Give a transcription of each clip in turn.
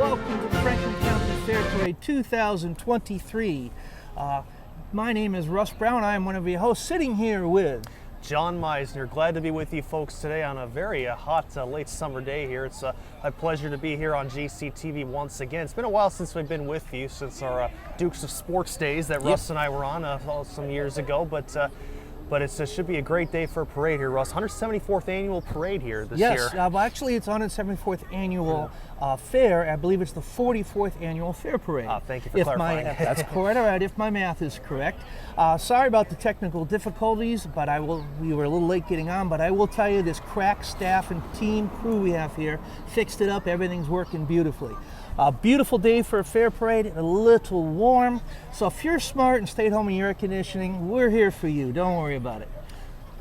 Welcome to Franklin County Fair Parade 2023. My name is Russ Brown. I am one of your hosts, sitting here with John Meisner. Glad to be with you folks today on a very hot late summer day here. It's a pleasure to be here on GCTV once again. It's been a while since we've been with you, since our Dukes of Sports days that Russ and I were on some years ago, but it should be a great day for a parade here, Russ. 174th annual parade here this year. Yes, well, actually it's 174th annual fair. I believe it's the 44th annual fair parade. Thank you for clarifying. That's quite all right, if my math is correct. Sorry about the technical difficulties, but we were a little late getting on, but I will tell you this crack staff and team crew we have here fixed it up. Everything's working beautifully. A beautiful day for a fair parade, a little warm. So if you're smart and stay at home in your air conditioning, we're here for you. Don't worry about it.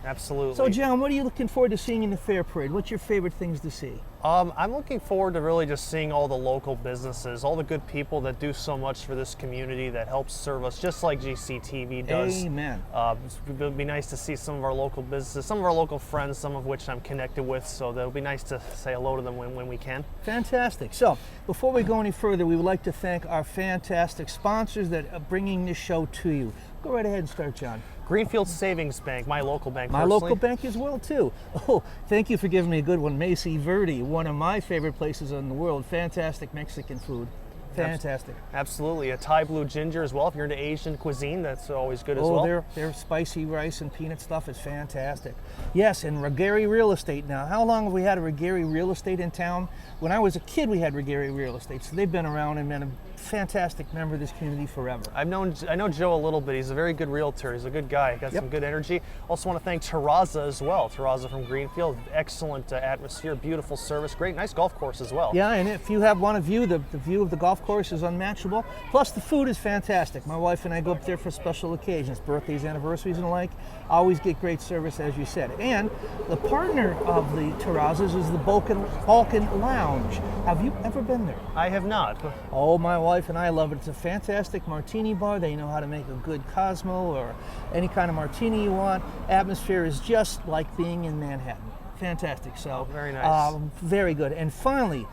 Absolutely. So John, what are you looking forward to seeing in the fair parade? What's your favorite things to see? I'm looking forward to really just seeing all the local businesses, all the good people that do so much for this community, that helps serve us, just like GCTV does. Amen. It would be nice to see some of our local businesses, some of our local friends, some of which I'm connected with, so it'll be nice to say hello to them when we can. Fantastic. So before we go any further, we would like to thank our fantastic sponsors that are bringing this show to you. Go right ahead and start, John. Greenfield Savings Bank, my local bank. My local bank as well, too. Oh, thank you for giving me a good one. Macy Verde, one of my favorite places in the world. Fantastic Mexican food. Fantastic. Absolutely. A Thai blue ginger as well. If you're into Asian cuisine, that's always good as well. Oh, their spicy rice and peanut stuff is fantastic. Yes, and Regari Real Estate. Now, how long have we had a Regari Real Estate in town? When I was a kid, we had Regari Real Estate, so they've been around and been a fantastic member of this community forever. I know Joe a little bit. He's a very good realtor. He's a good guy. Got some good energy. Also want to thank Terraza as well. Terraza from Greenfield. Excellent atmosphere, beautiful service, great, nice golf course as well. Yeah, and if you want a view, the view of the golf course is unmatchable. Plus the food is fantastic. My wife and I go up there for special occasions, birthdays, anniversaries, and the like. Always get great service, as you said. And the partner of the Terrazas is the Balkan Lounge. Have you ever been there? I have not. Oh, my wife and I love it. It's a fantastic martini bar. They know how to make a good Cosmo or any kind of martini you want. Atmosphere is just like being in Manhattan. Fantastic. So very nice. Very good. And finally,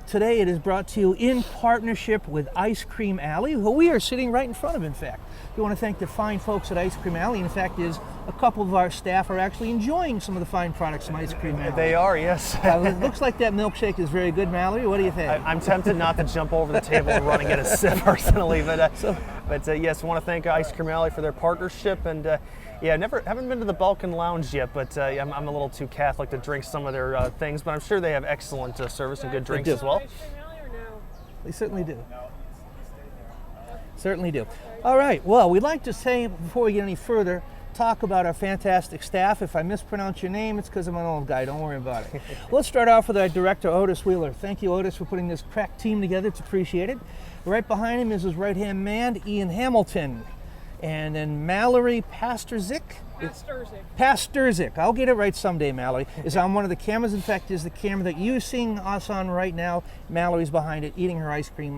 today it is brought to you in partnership with Ice Cream Alley, who we are sitting right in front of, in fact. We want to thank the fine folks at Ice Cream Alley. In fact, a couple of our staff are actually enjoying some of the fine products from Ice Cream Alley. They are, yes. It looks like that milkshake is very good, Mallory. What do you think? I'm tempted not to jump over the table and run and get a sip personally, but yes, we want to thank Ice Cream Alley for their partnership. And haven't been to the Balkan Lounge yet, but I'm a little too Catholic to drink some of their things, but I'm sure they have excellent service and good drinks as well. They certainly do. Certainly do. All right, well, we'd like to say, before we get any further, talk about our fantastic staff. If I mispronounce your name, it's because I'm an old guy. Don't worry about it. Let's start off with our director, Otis Wheeler. Thank you, Otis, for putting this crack team together. It's appreciated. Right behind him is his right-hand man, Ian Hamilton. And then Mallory Pasturzik. Pasturzik. I'll get it right someday, Mallory. Is on one of the cameras. In fact, is the camera that you're seeing us on right now. Mallory's behind it, eating her ice cream.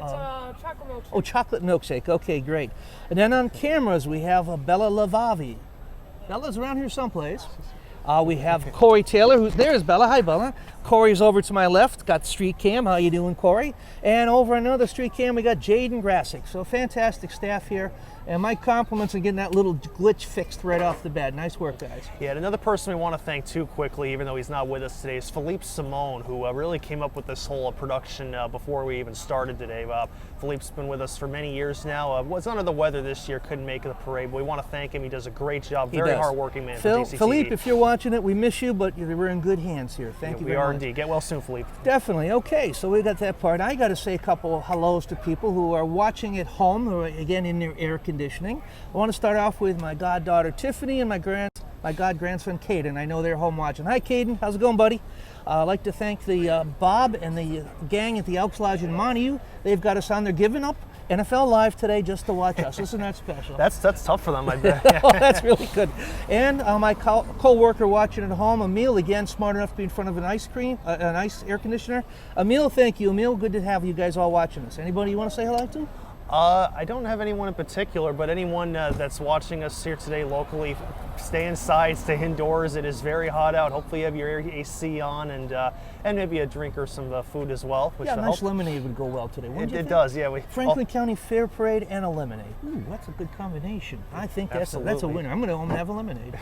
It's a chocolate milkshake. Oh, chocolate milkshake. Okay, great. And then on cameras, we have Bella Lavavi. Bella's around here someplace. We have Corey Taylor. There's Bella. Hi, Bella. Corey's over to my left. Got street cam. How you doing, Corey? And over another street cam, we got Jaden Grassick. So fantastic staff here. And my compliments on getting that little glitch fixed right off the bat. Nice work, guys. Yeah, and another person we want to thank too quickly, even though he's not with us today, is Philippe Simone, who really came up with this whole production before we even started today. Philippe's been with us for many years now. Was under the weather this year, couldn't make the parade, but we want to thank him. He does a great job. Very hardworking man for GCTV. Philippe, if you're watching it, we miss you, but we're in good hands here. Thank you very much. We are indeed. Get well soon, Philippe. Definitely. Okay, so we got that part. I got to say a couple hellos to people who are watching at home, who are, again, in their air conditioning. I want to start off with my goddaughter Tiffany and my god-grandson Caden. I know they're home watching. Hi, Caden. How's it going, buddy? I'd like to thank the Bob and the gang at the Elks Lodge in Montague. They've got us on there giving up NFL Live today just to watch us. Isn't that special? That's tough for them, I bet. Oh, that's really good. And my co-worker watching at home, Emil, again, smart enough to be in front of an ice air conditioner. Emil, thank you. Emil, good to have you guys all watching us. Anybody you want to say hello to? I don't have anyone in particular, but anyone that's watching us here today locally, stay inside, stay indoors. It is very hot out. Hopefully you have your AC on and maybe a drink or some food as well. Which yeah, nice lemonade would go well today, wouldn't you think? It does, yeah. Franklin County Fair Parade and a lemonade. Ooh, that's a good combination. I think that's a winner. I'm going to home and have a lemonade.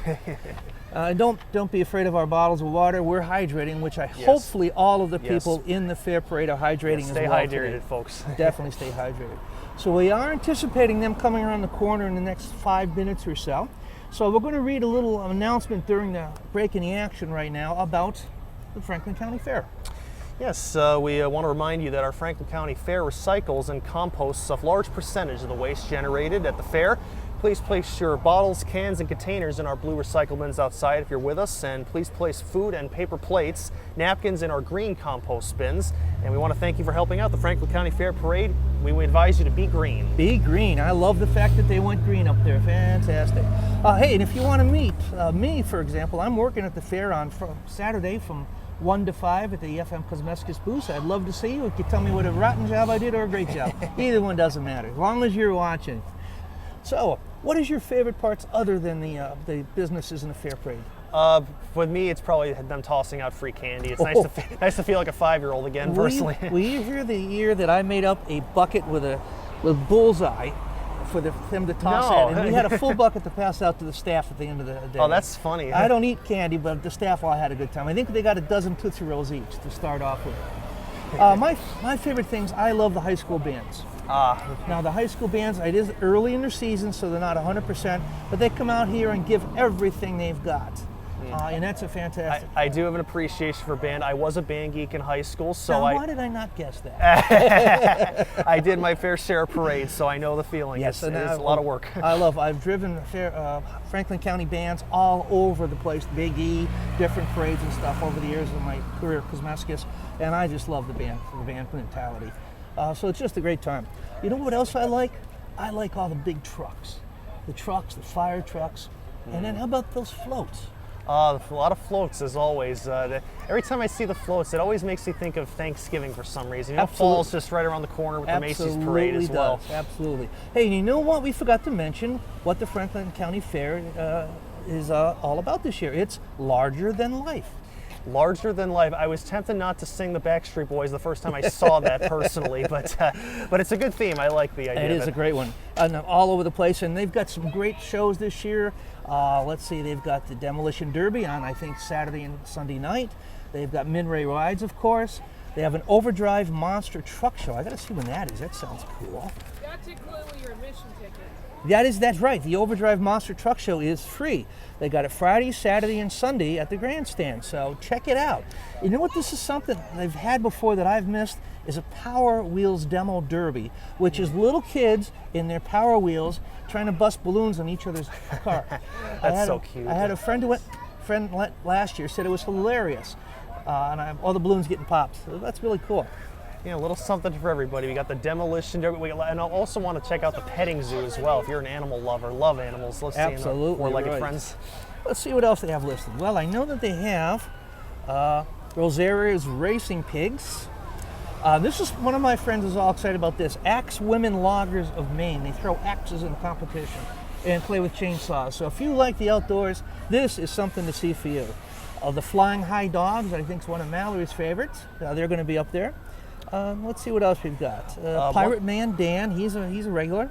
Don't be afraid of our bottles of water. We're hydrating, which hopefully all of the people in the Fair Parade are hydrating as well. Stay hydrated, folks. Definitely stay hydrated. So we are anticipating them coming around the corner in the next 5 minutes or so. So we're going to read a little announcement during the break in the action right now about the Franklin County Fair. Yes, we want to remind you that our Franklin County Fair recycles and composts a large percentage of the waste generated at the fair. Please place your bottles, cans, and containers in our blue recycle bins outside if you're with us, and please place food and paper plates, napkins in our green compost bins. And we want to thank you for helping out the Franklin County Fair Parade. We would advise you to be green. Be green. I love the fact that they went green up there. Fantastic. Hey, and if you want to meet me, for example, I'm working at the fair on Saturday from 1 to 5 at the FM Cosmetics booth. I'd love to see you. If you tell me what a rotten job I did or a great job. Either one doesn't matter, as long as you're watching. So, what is your favorite parts other than the businesses in the fair parade? With me, it's probably them tossing out free candy. It's nice to feel like a 5-year-old again, personally. Were you here the year that I made up a bucket with bullseye for them to toss at? And we had a full bucket to pass out to the staff at the end of the day. Oh, that's funny. I don't eat candy, but the staff all had a good time. I think they got a dozen Tootsie Rolls each to start off with. My favorite things, I love the high school bands. Now the high school bands, it is early in their season, so they're not 100%, but they come out here and give everything they've got. And that's a fantastic. I do have an appreciation for band. I was a band geek in high school, so now, why did I not guess that? I did my fair share of parades, so I know the feeling. Yes, it's a lot of work. I've driven Franklin County bands all over the place, Big E, different parades and stuff over the years of my career at Cosmetics, and I just love the band mentality. So it's just a great time. You know what else I like? I like all the big trucks. The fire trucks. And then how about those floats? A lot of floats, as always. Every time I see the floats, it always makes me think of Thanksgiving for some reason. You know, fall's just right around the corner with the Macy's parade as well. Absolutely. Hey, you know what? We forgot to mention what the Franklin County Fair is all about this year. It's larger than life. Larger than life. I was tempted not to sing the Backstreet Boys the first time I saw that personally, but it's a good theme. I like the idea. It is a great one. All over the place, and they've got some great shows this year. Let's see, they've got the Demolition Derby on, I think, Saturday and Sunday night. They've got Min Ray Rides, of course. They have an Overdrive Monster Truck Show. I got to see when that is. That sounds cool. That's including your admission ticket. That's right. The Overdrive Monster Truck Show is free. They got it Friday, Saturday, and Sunday at the grandstand. So check it out. You know what? This is something they've had before that I've missed is a Power Wheels Demo Derby, which is little kids in their Power Wheels trying to bust balloons on each other's car. That's so cute. I had a friend last year said it was hilarious, and all the balloons getting popped. So that's really cool. Yeah, a little something for everybody. We got the Demolition Derby, and I also want to check out the petting zoo as well. If you're an animal lover, love animals, let's see four-legged friends. Let's see what else they have listed. Well, I know that they have Rosaria's Racing Pigs. This is one of my friends is all excited about this. Axe Women Loggers of Maine. They throw axes in competition and play with chainsaws. So if you like the outdoors, this is something to see for you. The Flying High Dogs, I think, is one of Mallory's favorites. They're going to be up there. Let's see what else we've got. Pirate Man Dan, he's a regular.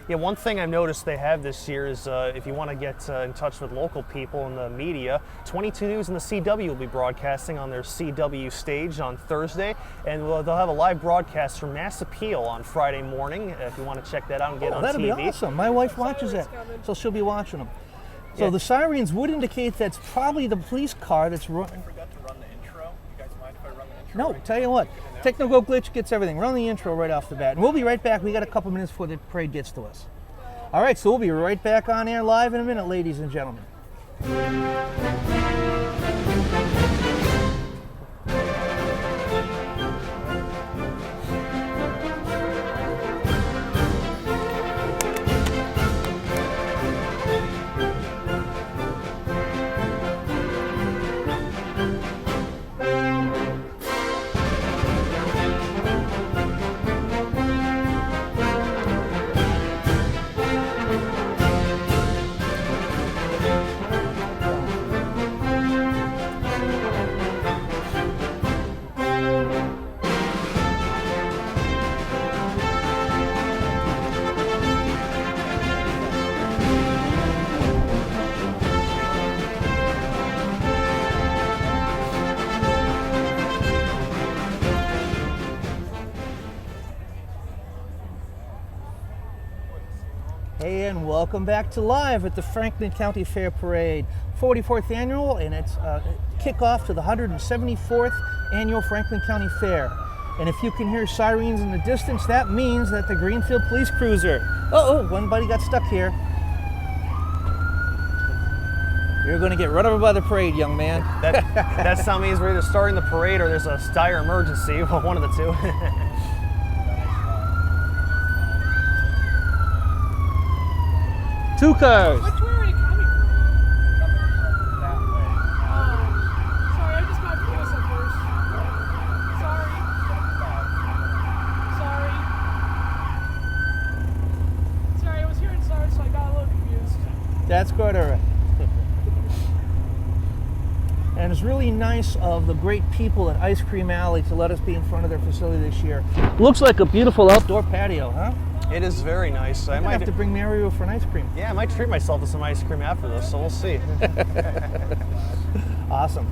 Yeah, one thing I've noticed they have this year is if you want to get in touch with local people in the media, 22 News and the CW will be broadcasting on their CW stage on Thursday, and they'll have a live broadcast from Mass Appeal on Friday morning if you want to check that out and get on That'd TV. be awesome. My wife watches that, so she'll be watching them. So the sirens would indicate that's probably the police car that's running. I forgot to run the intro. You guys mind if I run the intro? No, tell you what, technical glitch gets everything. Run the intro right off the bat. And we'll be right back. We got a couple minutes before the parade gets to us. All right, so we'll be right back on air live in a minute, ladies and gentlemen. Hey, and welcome back to Live at the Franklin County Fair Parade, 44th annual, and it's kickoff to the 174th annual Franklin County Fair. And if you can hear sirens in the distance, that means that the Greenfield Police Cruiser. Oh, one buddy got stuck here. You're going to get run over by the parade, young man. That sound means we're either starting the parade or there's a dire emergency, one of the two. Two cars. Which way are you coming from? That way. Sorry, I just got confused at first. Sorry, I was hearing sirens, so I got a little confused. That's quite all right. And it's really nice of the great people at Ice Cream Alley to let us be in front of their facility this year. Looks like a beautiful outdoor patio, huh? It is very nice. I I might have to bring Mary over for an ice cream. Yeah, I might treat myself to some ice cream after this, so we'll see. Awesome.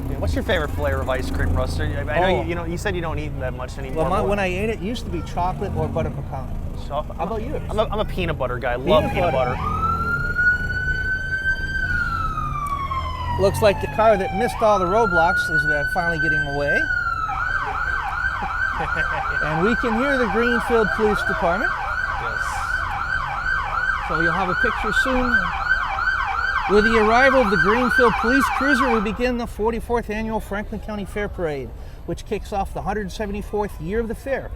Yeah, what's your favorite flavor of ice cream, Russ? I know you said you don't eat that much anymore. Well, when I ate it used to be chocolate or butter pecan. How about you? I'm a peanut butter guy. Love peanut butter. Looks like the car that missed all the roadblocks is finally getting away. And we can hear the Greenfield Police Department. Yes. So you'll have a picture soon. With the arrival of the Greenfield Police Cruiser, we begin the 44th annual Franklin County Fair Parade, which kicks off the 174th year of the fair.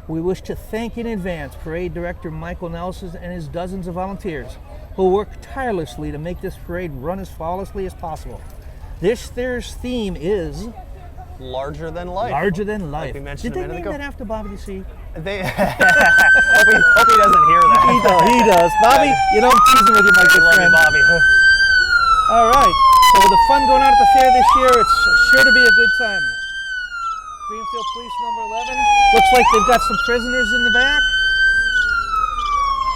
We wish to thank in advance Parade Director Michael Nelson and his dozens of volunteers who work tirelessly to make this parade run as flawlessly as possible. This year's theme is Larger than life. Larger than life. Like we mentioned Did a they minute name ago. that after Bobby C? They hope he doesn't hear that. He does. Bobby, you know I'm teasing with you, my good Love you, friend. Bobby. All right. So with the fun going on at the fair this year, it's sure to be a good time. Greenfield Police number 11. Looks like they've got some prisoners in the back.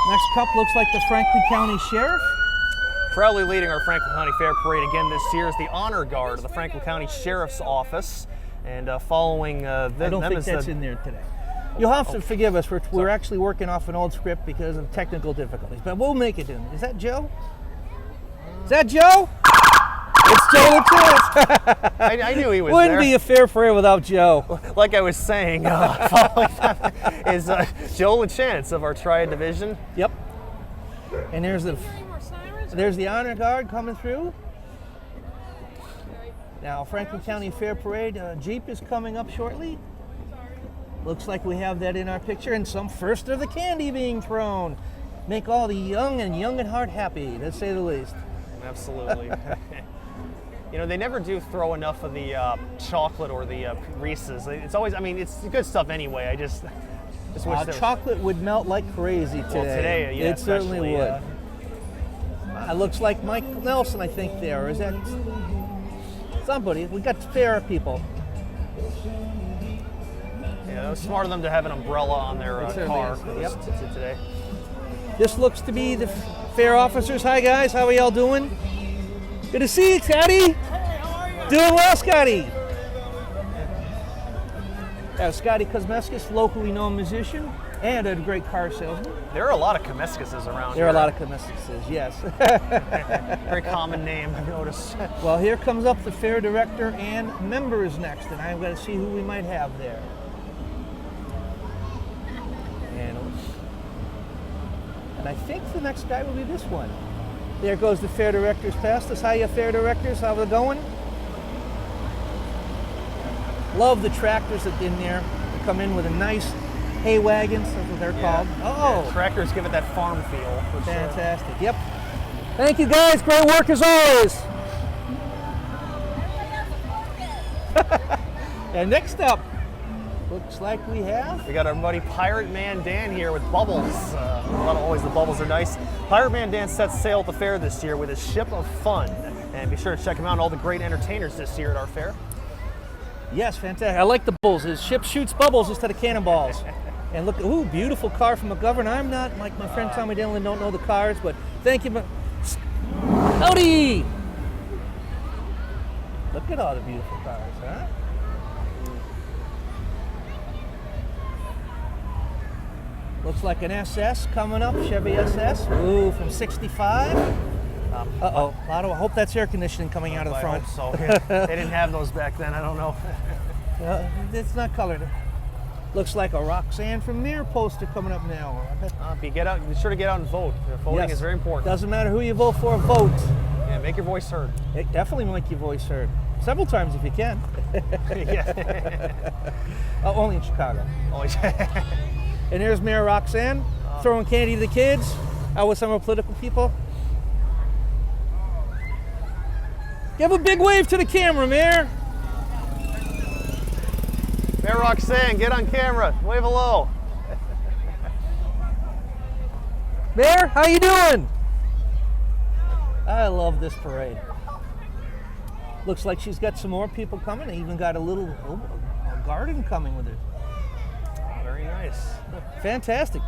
Next cup looks like the Franklin County Sheriff. Proudly leading our Franklin County Fair Parade again this year is the Honor Guard of the Franklin County Sheriff's Office. And following I don't them think is that's in there today. You'll have to forgive us. We're actually working off an old script because of technical difficulties, but we'll make it in. Is that Joe? Is that Joe? It's Joe Lachance. I knew he was Wouldn't there. be a fair parade without Joe. Like I was saying, following them is Joe Lachance of our Triad Division. Yep. And there's Any more sirens? the Honor Guard coming through. Now, Franklin County Fair Parade Jeep is coming up shortly. Looks like we have that in our picture, and some first of the candy being thrown. Make all the young at heart happy, to say the least. Absolutely. You know, they never do throw enough of the chocolate or the Reese's. It's always, I mean, it's good stuff anyway. I just wish there was... Chocolate would melt like crazy today. Well, today, yeah, it certainly especially, would. It looks like Mike Nelson, I think, there. Is that somebody? We got fair people. Yeah, it was smart of them to have an umbrella on their It certainly car is. Yep. today. This looks to be the fair officers. Hi guys, how are y'all doing? Good to see you, Scotty. Doing well, Scotty. Scotty Kosmeskis, locally known musician and a great car salesman. There are a lot of Kosmeskises around There here. are a lot of Kosmeskises, yes. Very common name, I've noticed. Well, here comes up the fair director and members next, and I'm going to see who we might have there. And I think the next guy will be this one. There goes the fair directors past us. Hiya, fair directors. How's it going? Love the tractors that in there. They come in with a nice hay wagons. That's what they're called. Oh, Yeah, tractors give it that farm feel. For sure. fantastic. Yep. Thank you, guys. Great work as always. And next up, looks like we have. We got our buddy Pirate Man Dan here with bubbles. Always the bubbles are nice. Pirate Man Dan sets sail at the fair this year with his ship of fun. And be sure to check him out and all the great entertainers this year at our fair. Yes, fantastic. I like the bubbles. His ship shoots bubbles instead of cannonballs. And look, ooh, beautiful car from McGovern. I'm not, like my friend Tommy Dillon, don't know the cars, but thank you. Howdy! Look at all the beautiful cars, huh? Looks like an SS coming up, Chevy SS. Ooh, from 65. Uh-oh, I hope that's air conditioning coming out of the I front. hope so. Yeah. They didn't have those back then, I don't know. It's not colored. Looks like a Roxanne from Mir poster coming up now. Be sure to get out and vote. Voting Yes. is very important. Doesn't matter who you vote for, vote. Yeah, make your voice heard. It definitely make your voice heard. Several times if you can. Yeah. Only in Chicago. Oh, yeah. And there's Mayor Roxanne throwing candy to the kids. Out with some of the political people. Give a big wave to the camera, Mayor. Mayor Roxanne, get on camera. Wave hello. Mayor, how you doing? I love this parade. Looks like she's got some more people coming. They even got a little garden coming with her. Very nice. Fantastic.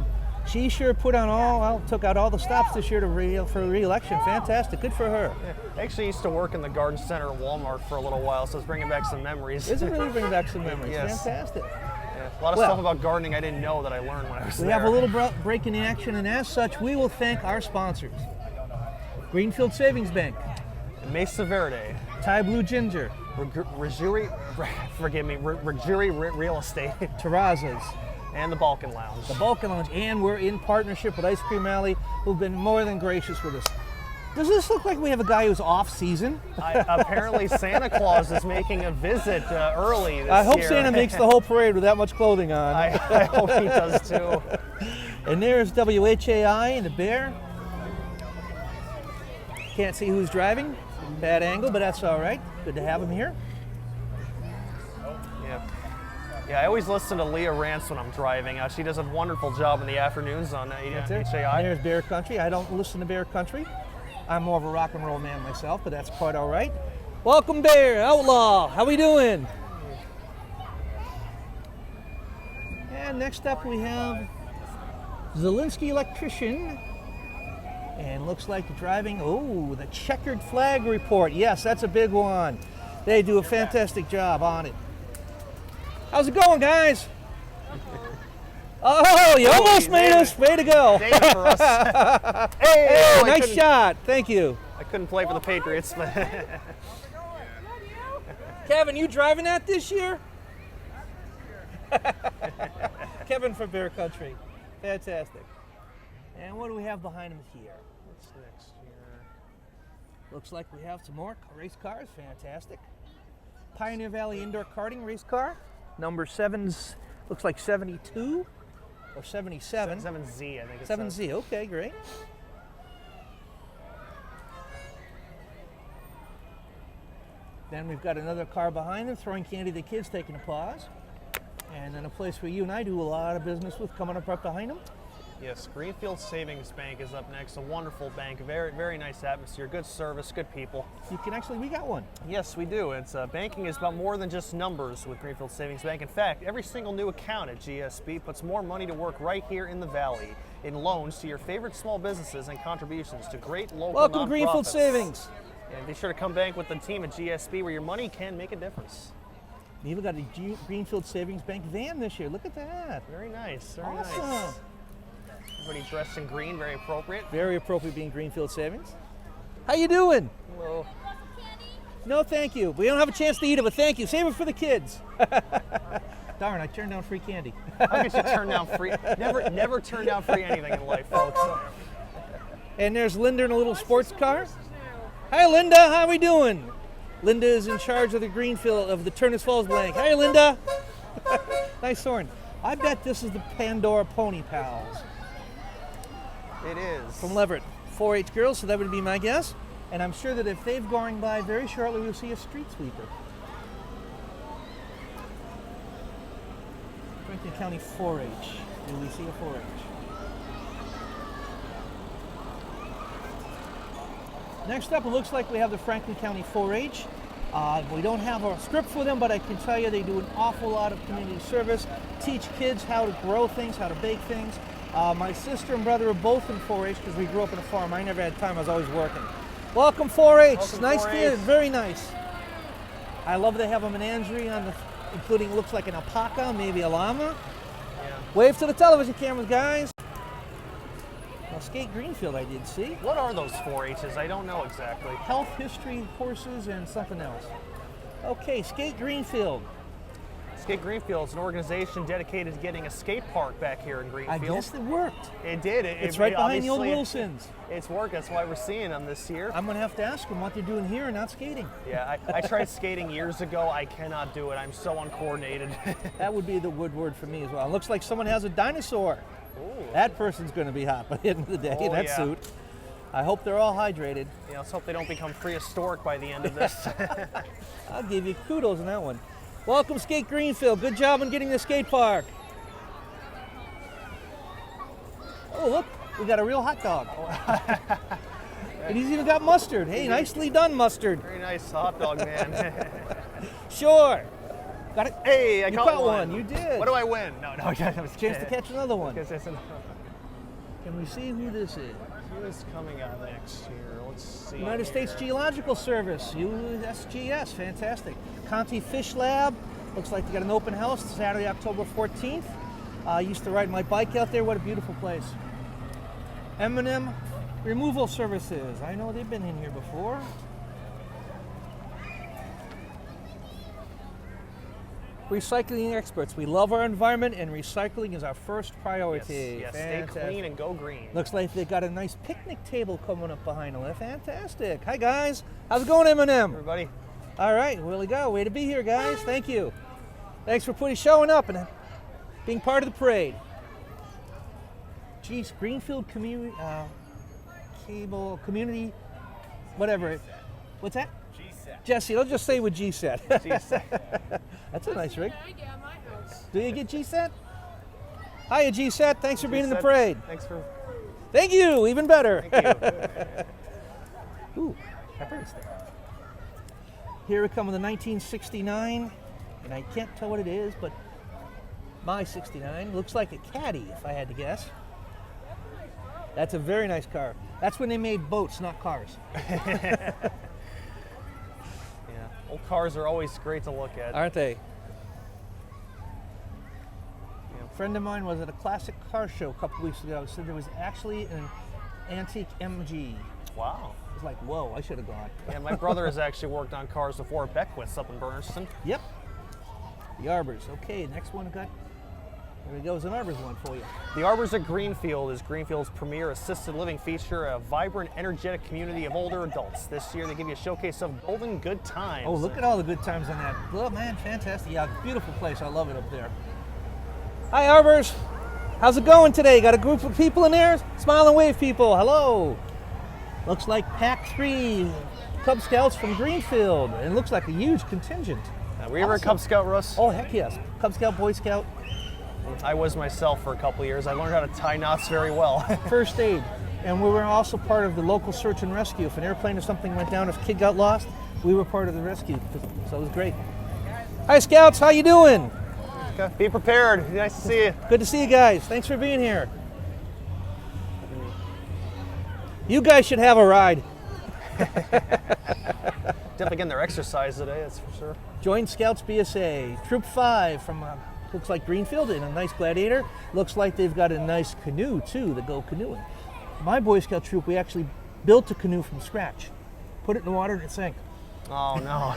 She sure took out all the stops this year for re-election. Fantastic. Good for her. Yeah. I actually used to work in the garden center at Walmart for a little while, so it's bringing back some memories. Is it really bringing back some memories? Yes. Fantastic. Yeah, a lot of Well, stuff about gardening I didn't know that I learned when I was We there. have a little break in the action, and as such, we will thank our sponsors. Greenfield Savings Bank, Mesa Verde, Thai Blue Ginger, Rajuri Real Estate, Terrazas, and the Balkan Lounge. the Balkan Lounge, and we're in partnership with Ice Cream Alley, who've been more than gracious with us. Does this look like we have a guy who's off season? Apparently Santa Claus is making a visit early this year. I hope Santa makes the whole parade with that much clothing on. I hope he does too. And there's WHAI and the bear. Can't see who's driving. Bad angle, but that's all right. Good to have him here. Yeah, I always listen to Leah Rance when I'm driving. She does a wonderful job in the afternoons on That's it. HAI. There's Bear Country. I don't listen to Bear Country. I'm more of a rock and roll man myself, but that's quite all right. Welcome, Bear Outlaw. How we doing? And next up we have Zelinsky Electrician. And looks like driving, the checkered flag report. Yes, that's a big one. They do a fantastic job on it. How's it going, guys? Oh, you almost made us. Way to go. Dave for us. Hey, I nice couldn't- shot. Thank you. I couldn't play for the Patriots, but Kevin, you driving that this year? Kevin from Bear Country. Fantastic. And what do we have behind him here? what's next here? Looks like we have some more race cars. Fantastic. Pioneer Valley Indoor Karting race car. Number 7's, looks like 72 or 77. 7Z, I think it's 7Z, okay, great. Then we've got another car behind them throwing candy to the kids, taking applause. And then a place where you and I do a lot of business with coming up right behind them. Yes, Greenfield Savings Bank is up next. A wonderful bank, very, very nice atmosphere, good service, good people. You can actually, we got one. Yes, we do. It's banking is about more than just numbers with Greenfield Savings Bank. In fact, every single new account at GSB puts more money to work right here in the Valley in loans to your favorite small businesses and contributions to great local Welcome, nonprofits. Greenfield Savings. And be sure to come bank with the team at GSB where your money can make a difference. We even got a Greenfield Savings Bank van this year. Look at that. Very nice, very Awesome. nice. Everybody dressed in green, very appropriate. Very appropriate being Greenfield Savings. How you doing? Hello. No, thank you. We don't have a chance to eat it, but thank you. Save it for the kids. Darn, I turned down free candy. How could you turn down free? Never turn down free anything in life, folks. And there's Linda in a little sports car. Hi, Linda. How we doing? Linda is in charge of the Greenfield of the Turners Falls Blank. Hi, Linda. Nice horn. I bet this is the Pandora Pony Pals It is. from Leverett. 4-H girls, so that would be my guess. And I'm sure that if they've going by very shortly, we'll see a street sweeper. Franklin County 4-H. Will we see a 4-H? Next up, it looks like we have the Franklin County 4-H. We don't have a script for them, but I can tell you they do an awful lot of community service, teach kids how to grow things, how to bake things. My sister and brother are both in 4-H because we grew up on a farm. I never had time, I was always working. Welcome 4-H, Welcome, nice 4-H. kids, very nice. I love they have a menagerie on the, including looks like an alpaca, maybe a llama. Yeah. Wave to the television cameras, guys. Well, Skate Greenfield I did see. What are those 4-H's? I don't know exactly. Health, history, horses, and something else. Okay, Skate Greenfield. Skate Greenfield is an organization dedicated to getting a skate park back here in I Greenfield. guess it worked. It did. It's right behind the old obviously- Wilsons. It's worked. That's why we're seeing them this year. I'm gonna have to ask them what they're doing here and not skating. Yeah, I tried skating years ago. I cannot do it. I'm so uncoordinated. That would be the wood word for me as well. It looks like someone has a dinosaur. Ooh. That person's gonna be hot by the end of the day, Oh, that yeah. suit. I hope they're all hydrated. Yeah, let's hope they don't become prehistoric by the end of this. I'll give you kudos on that one. Welcome, Skate Greenfield. Good job on getting the skate park. Oh, look, we got a real hot dog. And he's even got mustard. Hey, nicely done, mustard. Very nice hot dog, man. Sure. Got it. Hey, I You caught caught one. one, you did. What do I win? No, I was Chance to catch another one. Guess that's Can we see who this is? Who is coming out next here? Let's see. United States Geological Service, USGS, fantastic. Conti Fish Lab, looks like they got an open house Saturday, October 14th. I used to ride my bike out there, what a beautiful place. M&M Removal Services, I know they've been in here before. Recycling experts, we love our environment and recycling is our first priority. Yes, stay Fantastic. clean and go green. Looks like they got a nice picnic table coming up behind them. Fantastic. Hi guys, how's it going, M&M? Everybody, All right, well, we go. Way to be here, guys. Thank you. Thanks for showing up and being part of the parade. Geez, Greenfield Community Cable Community, whatever. What's that? GCTV. Jesse, let's just say with GSET. jeez. That's a nice rig. I get at my house. Do you get GSET? Hiya, GSET. Thanks for being in the Said- parade. Thanks for. Thank you. Even better. Thank you. Ooh, peppers there. Here we come with a 1969, and I can't tell what it is, but my 69 looks like a caddy, if I had to guess. That's a very nice car. That's when they made boats, not cars. Yeah, old cars are always great to look at. Aren't they? A friend of mine was at a classic car show a couple weeks ago. Said there was actually an antique MG. Wow. I was like, whoa, I should have gone. Yeah, my brother has actually worked on cars before at Beckwith's up in Bernardston. Yep. The Arbors. Okay, next one I got. There we go. There's an Arbors one for you. The Arbors at Greenfield is Greenfield's premier assisted living feature, a vibrant, energetic community of older adults. This year they give you a showcase of golden good times. Oh, look at all the good times on that. Oh, man, fantastic. Yeah, beautiful place. I love it up there. Hi, Arbors. How's it going today? Got a group of people in there? Smile and wave, people. Hello. Looks like Pack 3 Cub Scouts from Greenfield. And it looks like a huge contingent. Were you ever a Awesome. Cub Scout, Russ? Oh, heck yes. Cub Scout, Boy Scout. I was myself for a couple of years. I learned how to tie knots very well. First aid. And we were also part of the local search and rescue. If an airplane or something went down, if a kid got lost, we were part of the rescue. So it was great. Hi, Scouts. How you doing? Okay, be prepared. Nice to see you. Good to see you guys. Thanks for being here. You guys should have a ride. Definitely getting their exercise today, that's for sure. Joint Scouts BSA, Troop 5 from looks like Greenfield in a nice Gladiator. Looks like they've got a nice canoe too to go canoeing. My Boy Scout troop, we actually built a canoe from scratch. Put it in the water and it sank. Oh no.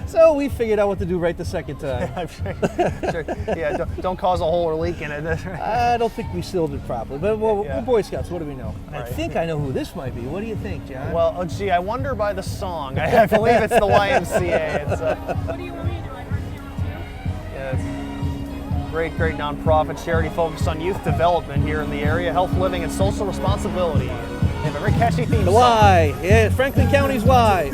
So we figured out what to do right the second time. I'm sure. Yeah, don't cause a hole or leak in it. I don't think we sealed it properly, but Yeah. we're Boy Scouts, what do we know? I Right. think I know who this might be. What do you think, John? Well, oh gee, I wonder by the song. I believe it's the YMCA. It's What do you want me to do? I heard camera yeah, it's great nonprofit charity focused on youth development here in the area, health living and social responsibility. They have a very catchy theme The song. Y, yeah, Franklin County's Y.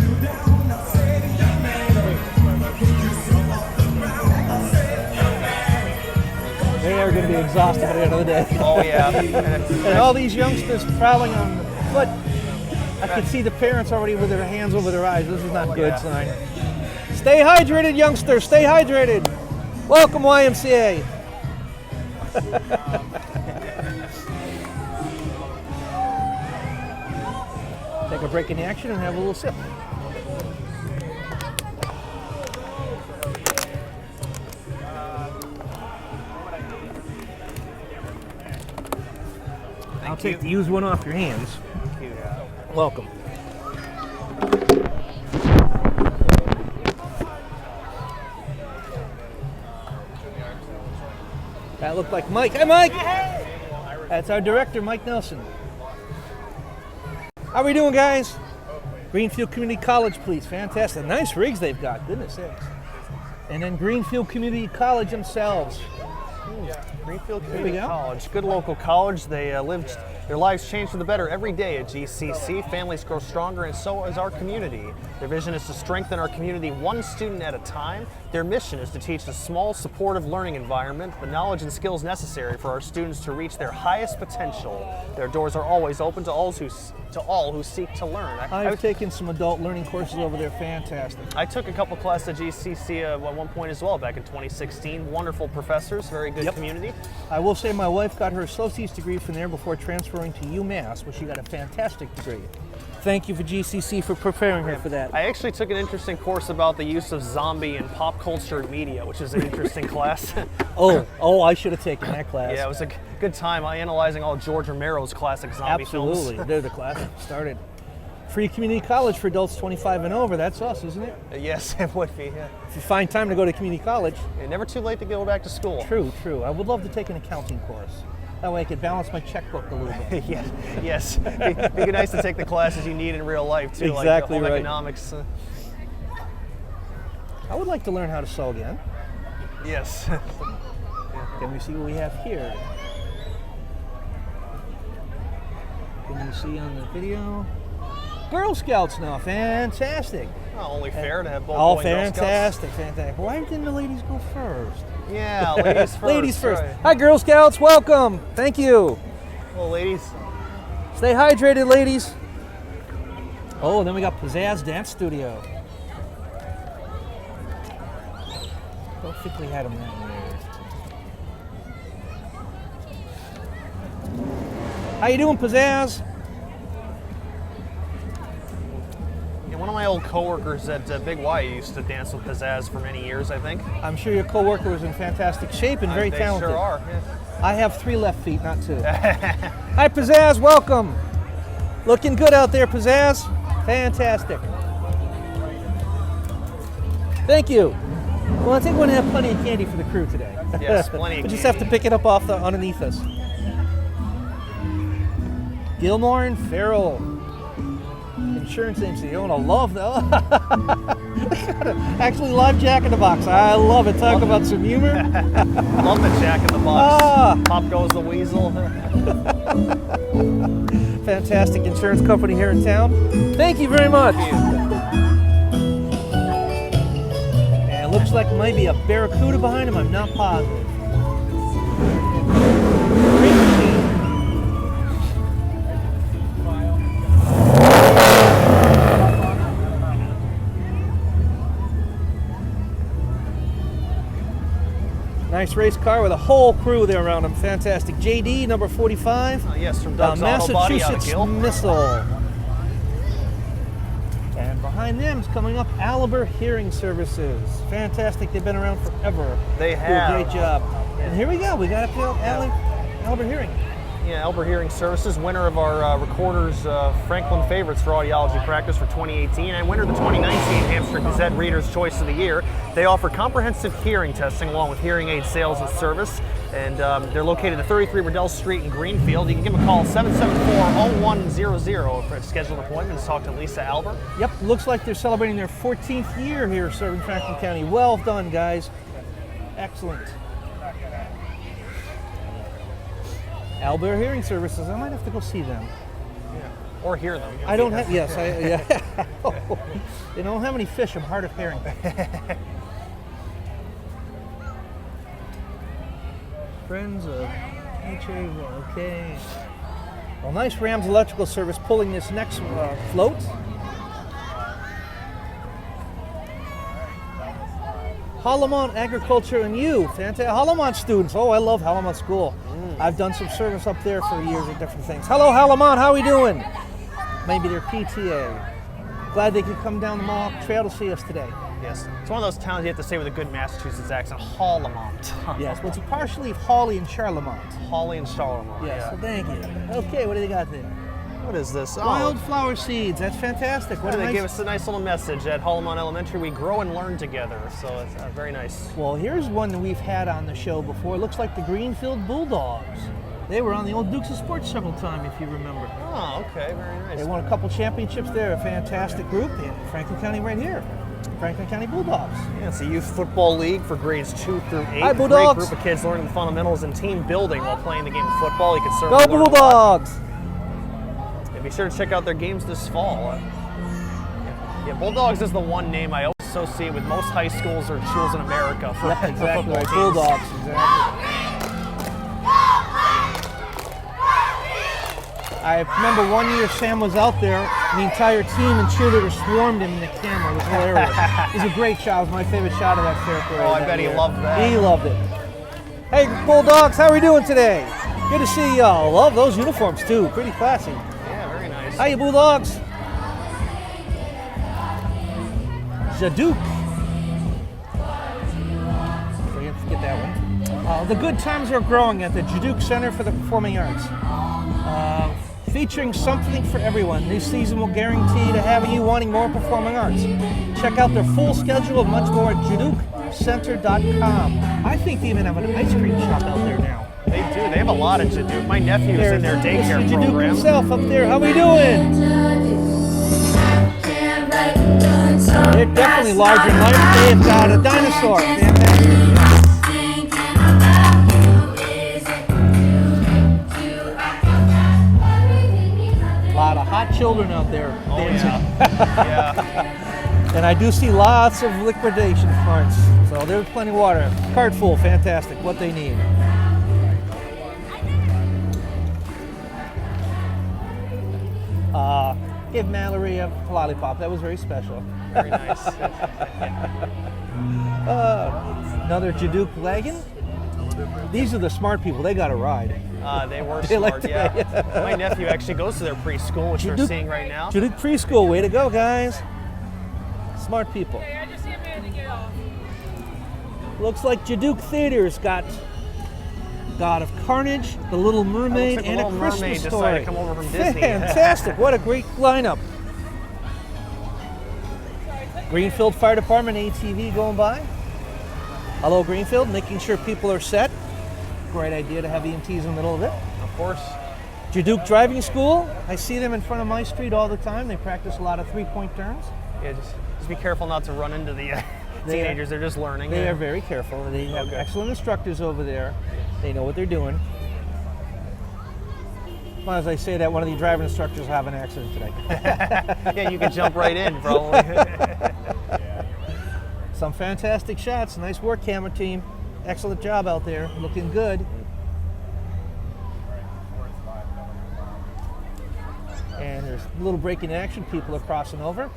They are going to be exhausted by the end of the day. Oh yeah. And all these youngsters traveling on foot. I can see the parents already with their hands over their eyes. This is not a good Yeah. sign. Stay hydrated, youngsters. Stay hydrated. Welcome, YMCA. Take a break in the action and have a little sip. I'll take the used one off your hands. Welcome. That looked like Mike. Hi, Mike. That's our director, Mike Nelson. How we doing, guys? Greenfield Community College, please. Fantastic. Nice rigs they've got. Goodness sakes. And then Greenfield Community College themselves. Greenfield we Community go. College, good local college. They their lives change for the better every day at GCC. Families grow stronger, and so is our community. Their vision is to strengthen our community one student at a time. Their mission is to teach a small, supportive learning environment, the knowledge and skills necessary for our students to reach their highest potential. Their doors are always open to all who seek to learn. I've taken some adult learning courses over there. Fantastic. I took a couple classes at GCC at one point as well, back in 2016. Wonderful professors, very good community. I will say my wife got her associate's degree from there before transferring to UMass, where she got a fantastic degree. Thank you for GCC for preparing her for that. I actually took an interesting course about the use of zombie in pop culture and media, which is an interesting class. Oh, I should have taken that class. Yeah, it was a good time analyzing all George Romero's classic zombie Absolutely. films. They're the class started. Free community college for adults 25 and over. That's us, isn't it? Yes, it would be. Yeah. If you find time to go to community college. Yeah, never too late to go back to school. True. I would love to take an accounting course. That way I could balance my checkbook a little bit. Yes. It'd be nice to take the classes you need in real life too, Exactly like home right. economics. I would like to learn how to sew again. Yes. Can we see what we have here? Can you see on the video? Girl Scouts now, fantastic. Well, only fair to have both Oh, boy and Girl Scouts. fantastic. Why didn't the ladies go first? Yeah, ladies first. Ladies first. Right. Hi, Girl Scouts, welcome. Thank you. Well, ladies. Stay hydrated, ladies. Oh, then we got Pizzazz Dance Studio. Don't think we had them that there. How you doing, Pizzazz? Yeah, one of my old coworkers at Big Y used to dance with Pizzazz for many years, I think. I'm sure your coworker was in fantastic shape and very they talented. sure are. Yeah. I have 3 left feet, not 2. Hi, Pizzazz, welcome. Looking good out there, Pizzazz. Fantastic. Thank you. Well, I think we're going to have plenty of candy for the crew today. Yes, plenty of We just have to pick it up off the underneath us. Gilmore and Farrell. Insurance agency. You're going to love that. Actually, live Jack in the Box. I love it. Talk about some humor. Love the Jack in the Box. Ah. Pop goes the weasel. Fantastic insurance company here in town. Thank you very much. And it looks like maybe a barracuda behind him. I'm not positive. Nice race car with a whole crew there around him. Fantastic. JD, number 45. Yes, from Doug's Auto Body out of Massachusetts Gill. Missile. And behind them is coming up Aliber Hearing Services. Fantastic. They've been around forever. They Do a have. great job. And here we go. We got up Aliber Hearing. Yeah, Albert Hearing Services, winner of our Recorder's Franklin Favorites for Audiology Practice for 2018, and winner of the 2019 Hampshire Gazette Reader's Choice of the Year. They offer comprehensive hearing testing along with hearing aid sales and service, and they're located at 33 Riddell Street in Greenfield. You can give them a call, 774-0100, for a scheduled appointment to talk to Lisa Albert. Yep, looks like they're celebrating their 14th year here serving Franklin County. Well done, guys. Excellent. Albert Hearing Services. I might have to go see them. Or hear them. I don't have. Yes, yeah. They don't have any fish. I'm hard of hearing. Friends of HA. Okay. Well, nice Rams Electrical Service pulling this next float. Hallamont Agriculture and You, fantastic. Hallamont students. Oh, I love Hallamont School. I've done some service up there for years of different things. Hello, Hallamont. How are we doing? Maybe their PTA. Glad they could come down the Mohawk Trail to see us today. Yes. It's one of those towns you have to say with a good Massachusetts accent, Hallamont. Yes, well, it's partially Hawley and Charlemont. Hawley and Charlemont. Yes, Yeah. so thank you. Okay, what do they got there? What is this? Oh, Wildflower seeds. That's fantastic. What a they nice... gave us a nice little message at Hallamont Elementary. We grow and learn together. So it's very nice. Well, here's one that we've had on the show before. It looks like the Greenfield Bulldogs. They were on the old Dukes of Sports several times, if you remember. Oh, okay. Very nice. They won a couple championships there. A fantastic group in Franklin County right here. Franklin County Bulldogs. Yeah, it's a youth football league for grades 2 through 8. Hi, A great Bulldogs. group of kids learning the fundamentals and team building while playing the game of football. You can Go certainly learn a lot. Bulldogs! And be sure to check out their games this fall. Yeah, Bulldogs is the one name I always associate with most high schools or schools in America for, Yep, for exactly football right. teams. Bulldogs, exactly. I remember one year Sam was out there, and the entire team and cheerleaders swarmed him in the camera. It was hilarious. It was a great shot. It was my favorite shot of that fair parade. Oh, I that bet he year. loved that. He loved it. Hey, Bulldogs, how are we doing today? Good to see y'all. Love those uniforms, too. Pretty classy. Yeah, very nice. Hi, you Bulldogs. Zadouk. Forget that one. The good times are growing at the Zadouk Center for the Performing Arts. Featuring something for everyone. This season will guarantee to have you wanting more performing arts. Check out their full schedule and much more at JadoukCenter.com. I think they even have an ice cream shop out there now. They do. They have a lot of Jadouk. My nephew is in their daycare Mr. Jadouk program. himself up there. How we doing? They're definitely larger in life. They've got a dinosaur. Fantastic. A lot of hot children out there dancing. Yeah. And I do see lots of liquidation carts. So there's plenty of water. Cart full, fantastic. What they need. Give Mallory a lollipop. That was very special. Very nice. Another Jadouk wagon. These are the smart people. They got a ride. They were They like smart, to- yeah. My nephew actually goes to their preschool, which we're Jadouk- seeing right now. Jadouk Preschool. Way to go, guys. Smart people. Hey, I just see a man to get off. Looks like Jadouk Theater's got God of Carnage, The Little Mermaid, like The and A Little Christmas Mermaid Story. decided to come over from Disney. Fantastic! What a great lineup. Greenfield Fire Department ATV going by. Hello, Greenfield, making sure people are set. Great idea to have EMTs in the middle of it. Of course. Jadouk Driving School. I see them in front of my street all the time. They practice a lot of three-point turns. Yeah, just be careful not to run into the They are- teenagers. They're just learning. They Yeah. are very careful. They have Okay. excellent instructors over there. They know what they're doing. As I say that, one of the driving instructors will have an accident today. Yeah, you could jump right in, probably. Some fantastic shots. Nice work, camera team. Excellent job out there. Looking good. And there's a little break in action. People are crossing over.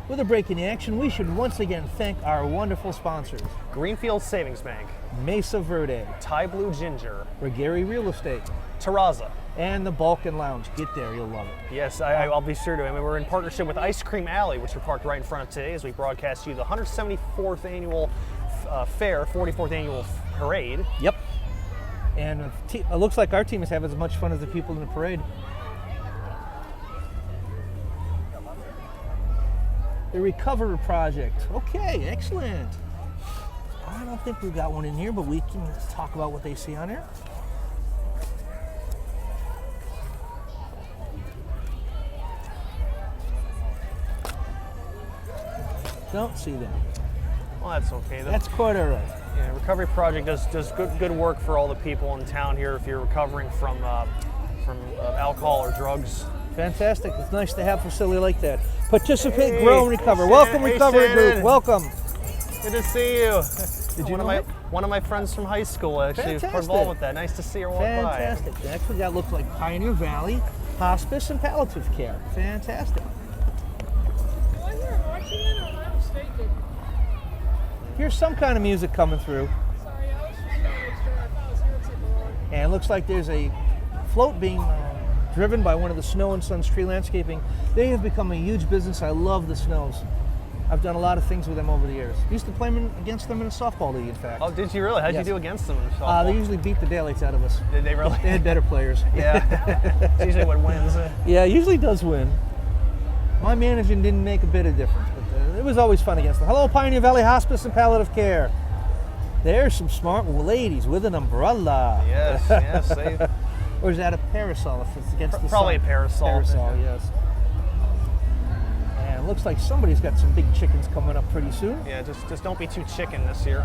With a break in the action, we should once again thank our wonderful sponsors. Greenfield Savings Bank, Mesa Verde, Thai Blue Ginger, Regary Real Estate, Terraza. and the Balkan Lounge. Get there, you'll love it. Yes, I'll be sure to. I mean, we're in partnership with Ice Cream Alley, which we're parked right in front of today as we broadcast you the 174th annual fair, 44th annual parade. Yep. And it looks like our team is having as much fun as the people in the parade. The Recover Project. Okay, excellent. I don't think we've got one in here, but we can talk about what they see on there. Don't see that. Well, that's okay. That's quite all right. Yeah, Recovery Project does good work for all the people in town here if you're recovering from alcohol or drugs. Fantastic. It's nice to have a facility like that. Participate, Hey, grow, and recover. hey, Welcome, hey, Recovery Shannon. Group. Welcome. Good to see you. Did you one know of that? my friends from high school actually was Fantastic. involved with that. Nice to see her walk Fantastic. Next, we got looks like Pioneer Valley, Hospice, and Palliative Care. Fantastic. Do I hear marching in, or am I mistaken? Here's some kind of music coming through. Sorry, I was just trying to make sure. I thought I was hearing something wrong. And it looks like there's a float being driven by one of the Snow and Sons Tree Landscaping. They have become a huge business. I love the Snows. I've done a lot of things with them over the years. Used to play against them in a softball league, in fact. by. Oh, did you really? How'd Yes. you do against them in softball? They usually beat the daylights out of us. Did they really? They had better players. Yeah. It's usually what wins. Yeah, usually does win. My managing didn't make a bit of difference, but it was always fun against them. Hello, Pioneer Valley Hospice and Palliative Care. There's some smart ladies with an umbrella. Yes, yes. Or is that a parasol if it's against the Probably sun? a parasol. Parasol, yes. And it looks like somebody's got some big chickens coming up pretty soon. Yeah, just don't be too chicken this year.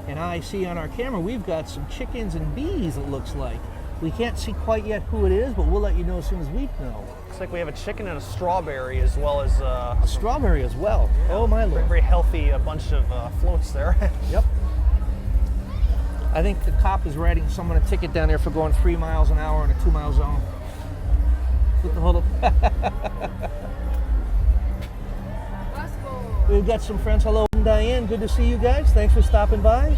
And I see on our camera we've got some chickens and bees, it looks like. We can't see quite yet who it is, but we'll let you know as soon as we know. Looks like we have a chicken and a strawberry as well as A strawberry as well. Oh my very, lord. very healthy bunch of floats there. Yep. I think the cop is writing someone a ticket down there for going 3 miles an hour in a 2-mile zone. Look the hold up. Let's go. We've got some friends. Hello, Diane. Good to see you guys. Thanks for stopping by.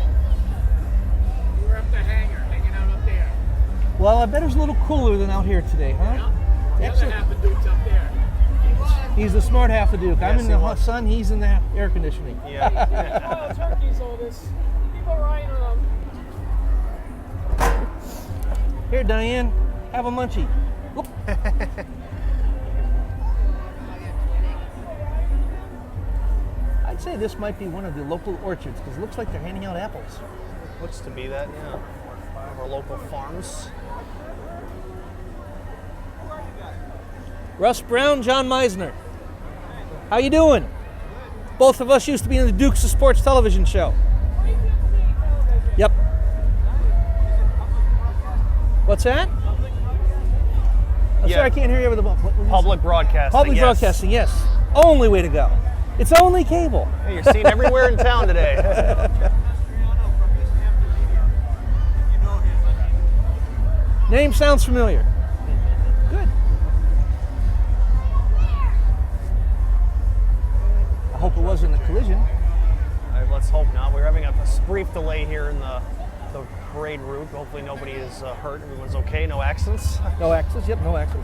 We're up the hangar, hanging out up there. Well, I bet it's a little cooler than out here today, huh? The other Excellent. half of the dude's up there. He's the smart half of Duke. I'm Yes, in he the was. sun. He's in the air conditioning. Yeah. Wild turkeys, all this. People riding on them. Here, Diane, have a munchie. Whoop. I'd say this might be one of the local orchards because it looks like they're handing out apples. Looks to be that, yeah. One of our local farms. Russ Brown, John Meisner. How you doing? Both of us used to be in the Dukes of Sports television show. Yep. What's that? I'm Yeah. sorry, I can't hear you over the what was this? Public broadcasting. Public yes. broadcasting, yes. Only way to go. It's only cable. Hey, you're seen everywhere in town today. Name sounds familiar. Good. I hope it wasn't a collision. All right, let's hope not. We're having a brief delay here in the parade route. Hopefully nobody is hurt. Everyone's okay. No accidents. No access. Yep, no access.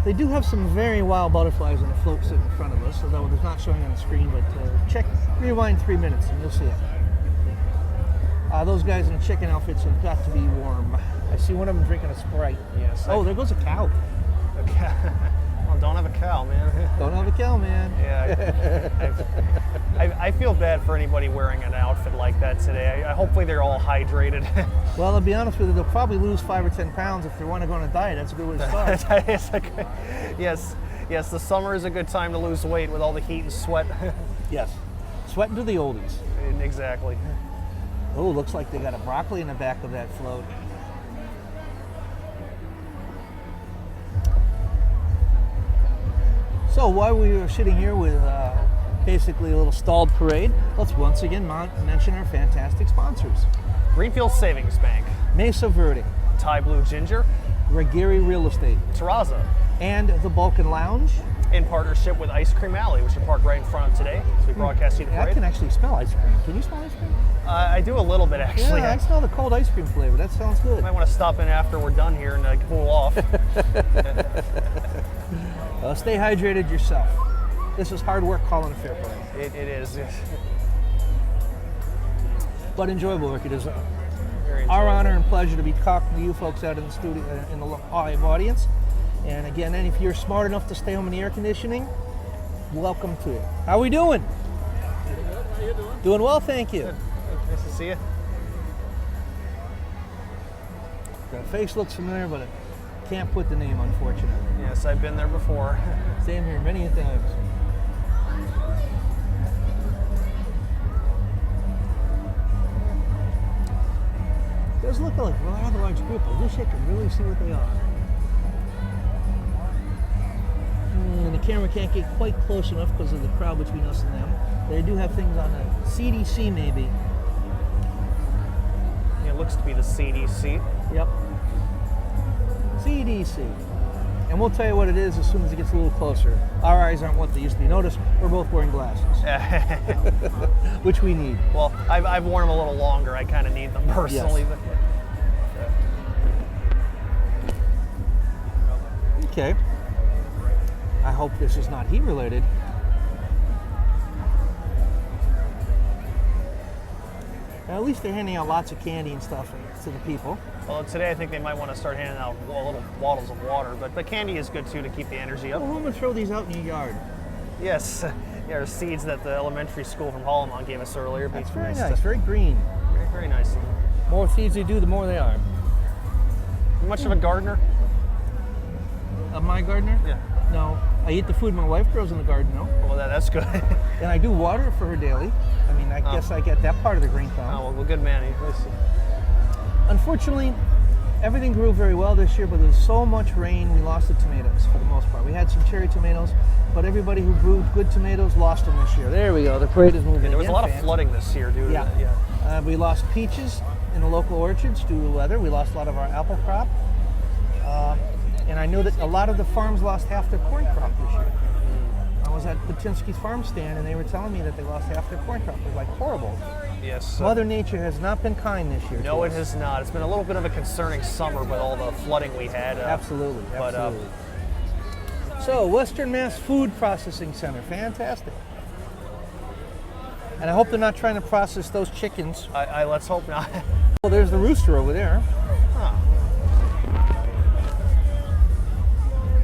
They do have some very wild butterflies on the float sitting in front of us, although it's not showing on the screen, but rewind 3 minutes and you'll see it. Those guys in the chicken outfits have got to be warm. I see one of them drinking a Sprite. Yes. Oh, there goes a cow. Okay. Well, don't have a cow, man. Don't have a cow, man. Yeah. I feel bad for anybody wearing an outfit like that today. Hopefully they're all hydrated. Well, I'll be honest with you, they'll probably lose 5 or 10 pounds if they want to go on a diet. That's a good way to start. Yes, the summer is a good time to lose weight with all the heat and sweat. Yes. Sweating to the oldies. Exactly. Oh, looks like they got a broccoli in the back of that float. So while we were sitting here with basically a little stalled parade, let's once again mention our fantastic sponsors. Greenfield Savings Bank, Mesa Verde, Thai Blue Ginger, Gregary Real Estate, Terraza, and the Balkan Lounge. in partnership with Ice Cream Alley, which we parked right in front of today. So we broadcast you the I parade. can actually smell ice cream. Can you smell ice cream? I do a little bit, actually. Yeah, I smell the cold ice cream flavor. That sounds good. Might want to stop in after we're done here and cool off. Stay hydrated yourself. This is hard work calling a fair parade. It is. Yes. But enjoyable work. It is Very our enjoyable. honor and pleasure to be talking to you folks out in the studio, in the live audience. And again, if you're smart enough to stay home in the air conditioning, welcome to it. How we doing? How you doing? Doing well, thank you. Nice to see you. That face looks familiar, but I can't put the name, unfortunately. Yes, I've been there before. Same here many times. It does look like a rather large group. I wish I could really see what they are. And the camera can't get quite close enough because of the crowd between us and them. They do have things on the CDC, maybe. It looks to be the CDC. Yep. CDC. And we'll tell you what it is as soon as it gets a little closer. Our eyes aren't what they used to be. Notice we're both wearing glasses, which we need. Well, I've worn them a little longer. I kind of need them personally. Yes. But, Okay. I hope this is not heat related. At least they're handing out lots of candy and stuff to the people. well, today I think they might want to start handing out little bottles of water, but candy is good too to keep the energy up. Well, I'm gonna throw these out in your yard. Yes, yeah, there's seeds that the elementary school from Holloman gave us earlier. That's Be very to- nice, very green. Very, very nice. More seeds you do, the more they are. You much of a gardener? Of my gardener? Yeah. No. I eat the food my wife grows in the garden, though. Well, that's good. And I do water for her daily. I mean, I guess I get that part of the green thumb. Oh, well, good man. Unfortunately, everything grew very well this year, but there was so much rain, we lost the tomatoes for the most part. We had some cherry tomatoes, but everybody who grew good tomatoes lost them this year. There we go. The parade is moving. There was a again, lot of fans. flooding this year due to Yeah. that. Yeah. We lost peaches in the local orchards due to the weather. We lost a lot of our apple crop. And I know that a lot of the farms lost half their corn crop this year. I was at Patinsky's farm stand and they were telling me that they lost half their corn crop. It was like horrible. Yes. Mother Nature has not been kind this year. No, to it us. has not. It's been a little bit of a concerning summer with all the flooding we had. Absolutely, but, absolutely. So, Western Mass Food Processing Center, fantastic. And I hope they're not trying to process those chickens. I let's hope not. Well, there's the rooster over there. Huh.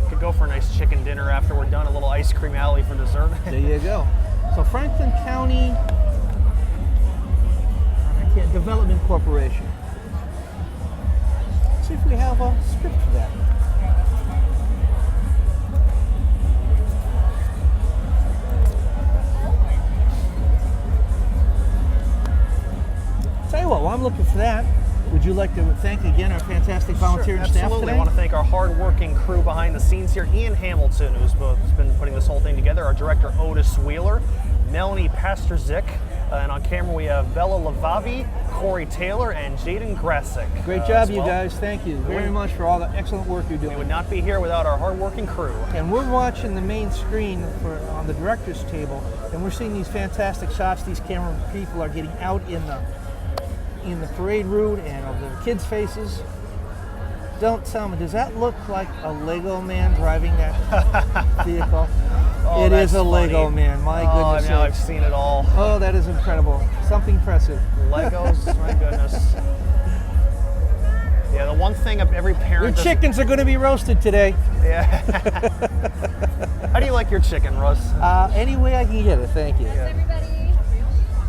Could go for a nice chicken dinner after we're done. A little ice cream alley for dessert. There you go. So Franklin County Development Corporation. Let's see if we have a script for that. Tell you what, while I'm looking for that, would you like to thank again our fantastic volunteer and staff Absolutely. today? I want to thank our hard-working crew behind the scenes here. Ian Hamilton, who's been putting this whole thing together, our director Otis Wheeler, Melanie Pastorzik, and on camera we have Bella Lavavi, Corey Taylor, and Jaden Grasick. Great as job, you well. guys. Thank you very much for all the excellent work you're We doing. would not be here without our hard-working crew. And we're watching the main screen on the director's table, and we're seeing these fantastic shots. These camera people are getting out in the parade route and of the kids' faces. Don't tell me, does that look like a Lego man driving that vehicle? Oh, It that's is a Lego funny. man. My Oh, goodness now I've sakes. seen it all. Oh, that is incredible. Something impressive. Legos, my goodness. Yeah, the one thing of every Your parent. chickens are going to be roasted today. Yeah. How do you like your chicken, Russ? Any way I can get it, thank you. Everybody.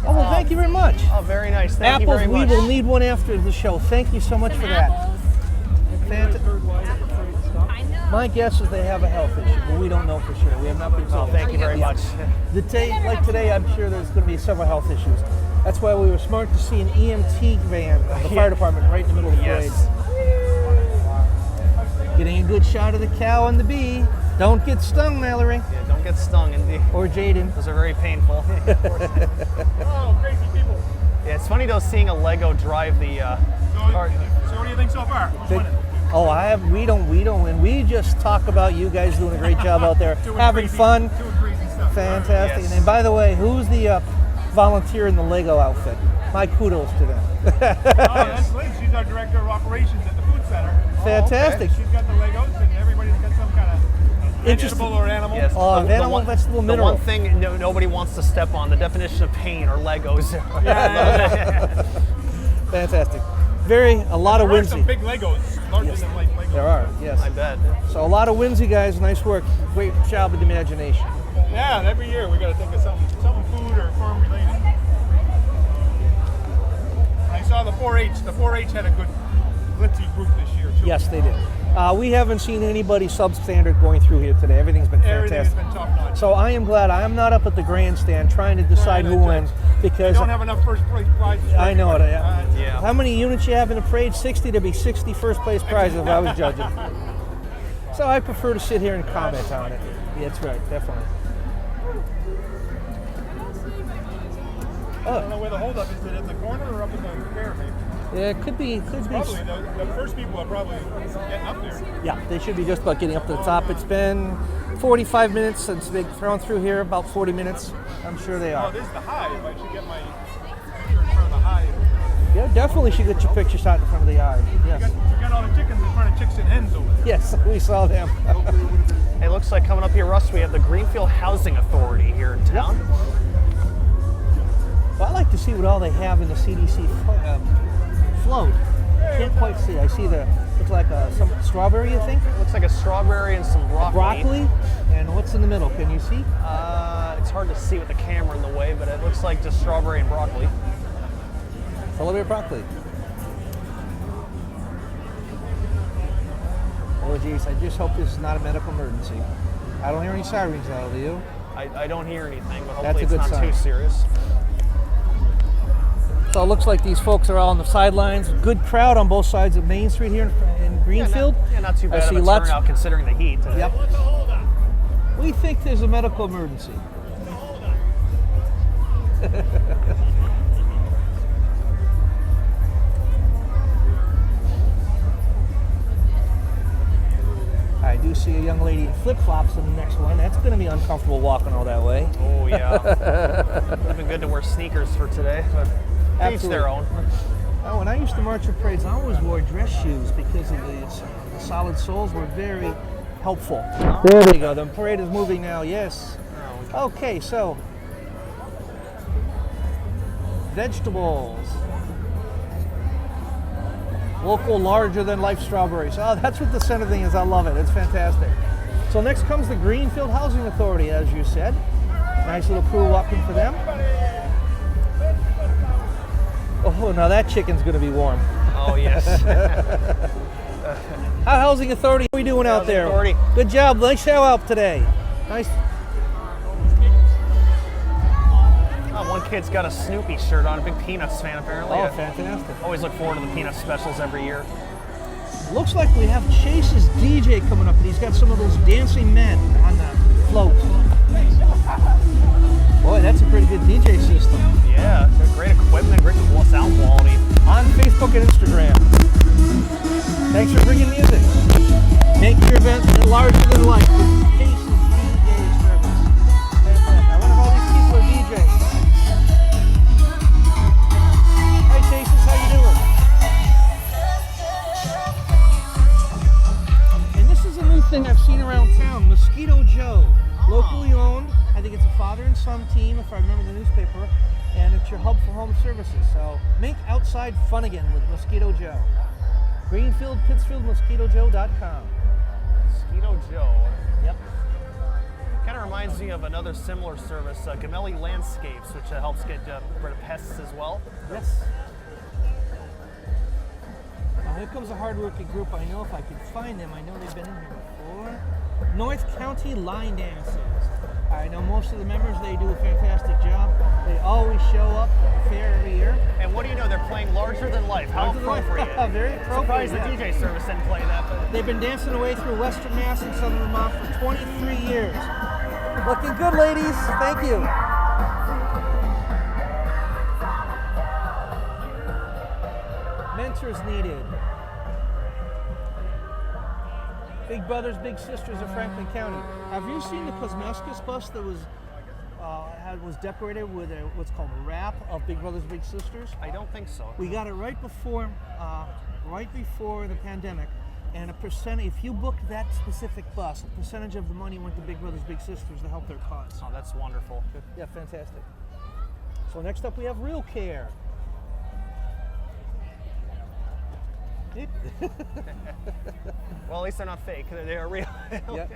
Oh, well, thank you very much. Oh, very nice. Thank you Apples, very we much. will need one after the show. Thank you so much for that. Apples. I know. My guess is they have a health issue, but we don't know for sure. We have not been Oh, told. thank you very much. Like today, I'm sure there's going to be several health issues. That's why we were smart to see an EMT van of the fire department right in the middle of the parade. Yes. Getting a good shot of the cow and the bee. Don't get stung, Mallory. Yeah, don't get stung. Indeed. Or Jaden. Those are very painful. Oh, crazy people. Yeah, it's funny though seeing a Lego drive the So, car. so what do you think so far? Who's winning? Oh, we don't win. We just talk about you guys doing a great job out there, having fun. Doing crazy stuff. Fantastic. Yes. And by the way, who's the volunteer in the Lego outfit? My kudos to them. Oh, that's Liz. She's our director of operations at the food center. Fantastic. She's got the Legos, and everybody's got some kind of vegetable or animal. Yes. Oh, animal, vegetable, the mineral. one thing nobody wants to step on, the definition of pain or Legos. Fantastic. A lot of There are some whimsy. big Legos, larger than life Legos. There are, yes. I bet. So a lot of whimsy, guys. Nice work. Great job with the imagination. Yeah, and every year we got to think of something food or farm related. I saw the 4-H. The 4-H had a good glitzy group this year too. Yes, they did. We haven't seen anybody substandard going through here today. Everything's been Everything has fantastic. been top notch. So I am glad I am not up at the grandstand trying to decide who wins We because don't have enough first place prizes. for I know it. everybody. Yeah. How many units you have in the parade? 60 to be 60 first place prizes if I was judging. So I prefer to sit here and comment on it. Yeah, that's right, definitely. I don't know where the holdup is. Is it in the corner or up in the fair, maybe? Yeah, it could be. Probably the first people are probably getting up there. Yeah, they should be just about getting up to the top. It's been 45 minutes since they've thrown through here, about 40 minutes. I'm sure they Oh, are. this is the hive. I should get my picture in front of the hive. Yeah, definitely should get your picture shot in front of the eye. Yes. You got all the chickens in front of chicks and hens over there. Yes, we saw them. It looks like coming up here, Russ, we have the Greenfield Housing Authority here in town. Well, I like to see what all they have in the CDC float. Can't quite see. I see looks like some strawberry, you think? It looks like a strawberry and some broccoli. Broccoli? And what's in the middle? Can you see? It's hard to see with the camera in the way, but it looks like just strawberry and broccoli. Celebrate broccoli. Oh, geez. I just hope this is not a medical emergency. I don't hear any sirens out, do you? I don't hear anything, but That's hopefully a it's good not sign. too serious. So it looks like these folks are all on the sidelines. Good crowd on both sides of Main Street here in Greenfield. Not too bad I of see a lots. turnout considering the heat today. Yep. We think there's a medical emergency. I do see a young lady in flip-flops in the next one. That's going to be uncomfortable walking all that way. Oh, yeah. Would have been good to wear sneakers for today, but each their own. Oh, when I used to march in parades, I always wore dress shoes because of the solid soles were very helpful. There we go. The parade is moving now. Yes. Okay, so vegetables. Local larger-than-life strawberries. Oh, that's what the center thing is. I love it. It's fantastic. So next comes the Greenfield Housing Authority, as you said. Nice little crew walking for them. Oh, now that chicken's going to be warm. Oh, yes. Housing Authority, how are we doing out there? Authority. Good job. Nice show up today. Nice. One kid's got a Snoopy shirt on, a big Peanuts fan apparently. Oh, I fantastic. always look forward to the Peanuts specials every year. Looks like we have Chase's DJ coming up, and he's got some of those dancing men on the float. Boy, that's a pretty good DJ system. Yeah, great equipment, great sound quality. On Facebook and Instagram. Thanks for bringing music. Make your event larger than life with Chase's DJ service. Fantastic. I wonder if all these people are DJs. Hi, Chase's, how you doing? And this is a new thing I've seen around town, Mosquito Joe. Locally owned. I think it's a father and son team, if I remember the newspaper. And it's your hub for home services. So make outside fun again with Mosquito Joe. Greenfield, Pittsfield, MosquitoJoe.com. Mosquito Joe. Yep. Kind of reminds me of another similar service, Gamelli Landscapes, which helps get rid of pests as well. Yes. Now here comes a hard-working group. I know if I can find them. I know they've been in here before. North County Line Dances. I know most of the members, they do a fantastic job. They always show up at the fair every year. And what do you know, they're playing Larger Than Life. How Larger Than Life. appropriate. Very appropriate. Surprised the DJ service didn't play that. But They've been dancing away through Western Mass and Southern Vermont for 23 years. Looking good, ladies. Thank you. Mentors needed. Big Brothers, Big Sisters of Franklin County. Have you seen the Kosmeskis bus that was decorated with what's called a wrap of Big Brothers, Big Sisters? I don't think so. We got it right before the pandemic, and if you booked that specific bus, a percentage of the money went to Big Brothers, Big Sisters to help their cause. Oh, that's wonderful. Yeah, fantastic. So next up we have Real Care. Well, at least they're not fake. They are real. Yeah.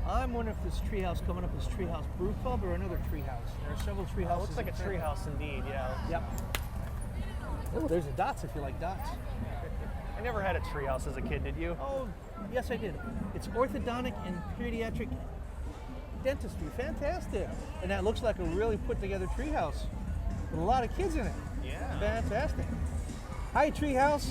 I'm wondering if this treehouse coming up is Treehouse Brew Pub or another treehouse. There are several treehouses. It looks like a treehouse indeed, yeah. Yep. Oh, there's a Dots if you like Dots. I never had a treehouse as a kid, did you? Oh, yes I did. It's orthodontic and pediatric dentistry. Fantastic. And that looks like a really put together treehouse with a lot of kids in it. Yeah. Fantastic. Hi, treehouse.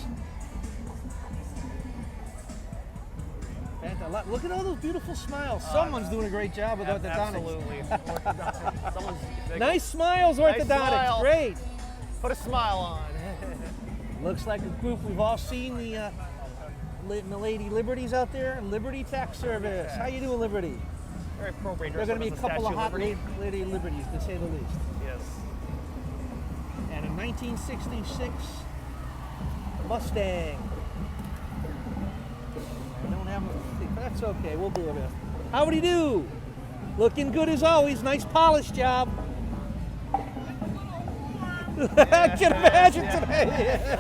Fantastic. Look at all those beautiful smiles. Someone's doing a great job with orthodontics. Absolutely. Someone's Nice smiles, orthodontics. smile. Great. Put a smile on. Looks like a group we've all seen, the Lady Liberties out there. Liberty Tax Service. How you doing, Liberty? Very appropriate. There are going to be a couple of hot Liberty. Lady Liberties, to say the least. Yes. And a 1966 Mustang. I don't have a, that's okay, we'll do it. Howdy do? Looking good as always, nice polish job. I can imagine today.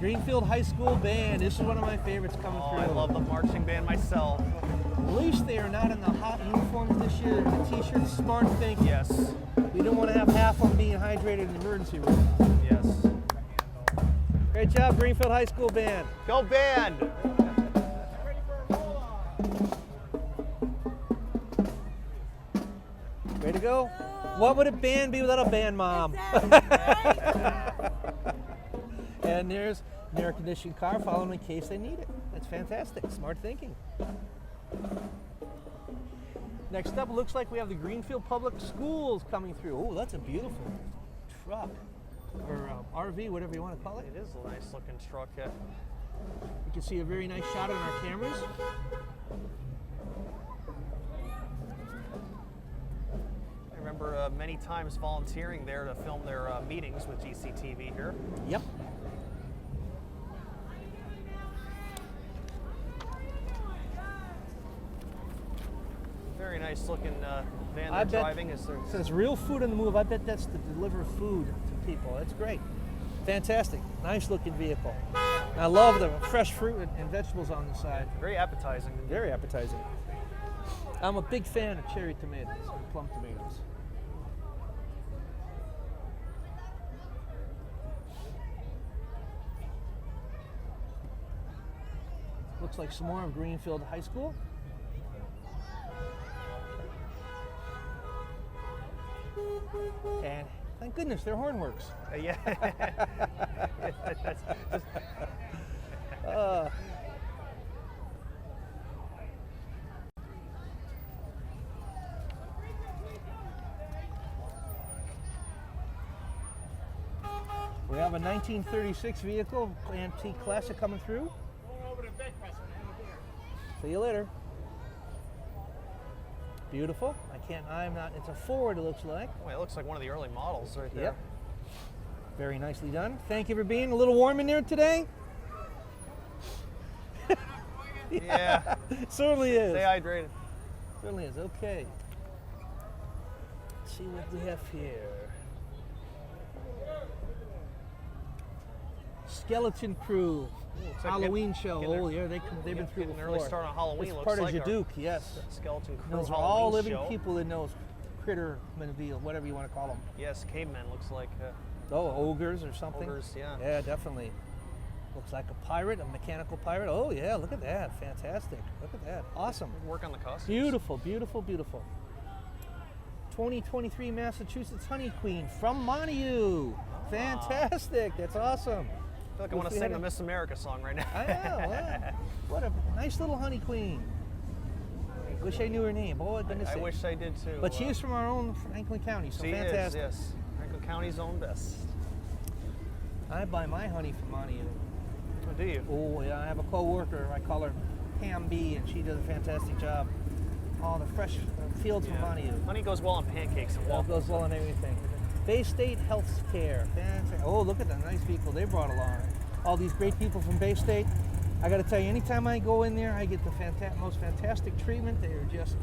Greenfield High School Band, this is one of my favorites coming through. I love the marching band myself. At least they are not in the hot uniforms this year. The t-shirts, smart thinking. Yes. We don't want to have half of them being hydrated in the emergency room. Yes. Great job, Greenfield High School Band. Go band! Ready to go? What would a band be without a band mom? And there's an air-conditioned car following in case they need it. That's fantastic. Smart thinking. Next up, it looks like we have the Greenfield Public Schools coming through. Oh, that's a beautiful truck. Or RV, whatever you want to call it. It is a nice looking truck. Yeah. You can see a very nice shot on our cameras. I remember many times volunteering there to film their meetings with GCTV here. Yep. Very nice looking van I they're bet- driving. Is there, It says real food on the move. I bet that's to deliver food to people. That's great. Fantastic. Nice looking vehicle. I love the fresh fruit and vegetables on the side. very appetizing. Very appetizing. I'm a big fan of cherry tomatoes and plum tomatoes. Looks like some more of Greenfield High School. And thank goodness their horn works. Yeah. We have a 1936 vehicle, antique classic coming through. See you later. Beautiful. It's a Ford, it looks like. Oh, it looks like one of the early models right there. Yep. Very nicely done. Thank you for being a little warm in there today. Yeah. Certainly is. Stay hydrated. Certainly is. Okay. Let's see what we have here. Skeleton Crew. Looks like Halloween getting- show. getting Oh, their- yeah, they've been through getting an before. early start on Halloween. It's Looks part like of our Jaduke, yes. Skeleton Crew Those are Halloween all living show. people in those critter mobile, whatever you want to call them. Yes, cavemen looks like Oh, ogres or something. ogres. Yeah. Yeah, definitely. Looks like a pirate, a mechanical pirate. Oh yeah, look at that. Fantastic. Look at that. Awesome. Work on the costumes. Beautiful, beautiful, beautiful. 2023 Massachusetts Honey Queen from Montague. Fantastic. That's awesome. I feel like I want to sing the Miss America song right now. I know. Wow. What a nice little honey queen. Wish I knew her name. Oh, goodness I sake. wish I did too. But she is from our own Franklin County, so She fantastic. is, yes. Franklin County's own best. I buy my honey from Montague. do you? Oh, yeah, I have a co-worker. I call her Pam B, and she does a fantastic job. Oh, the fresh fields from honey. Honey goes well on pancakes and All waffles. goes well on everything. Bay State Health Care. Fantastic. Oh, look at the nice people they brought along. All these great people from Bay State. I got to tell you, anytime I go in there, I get the most fantastic treatment. They are just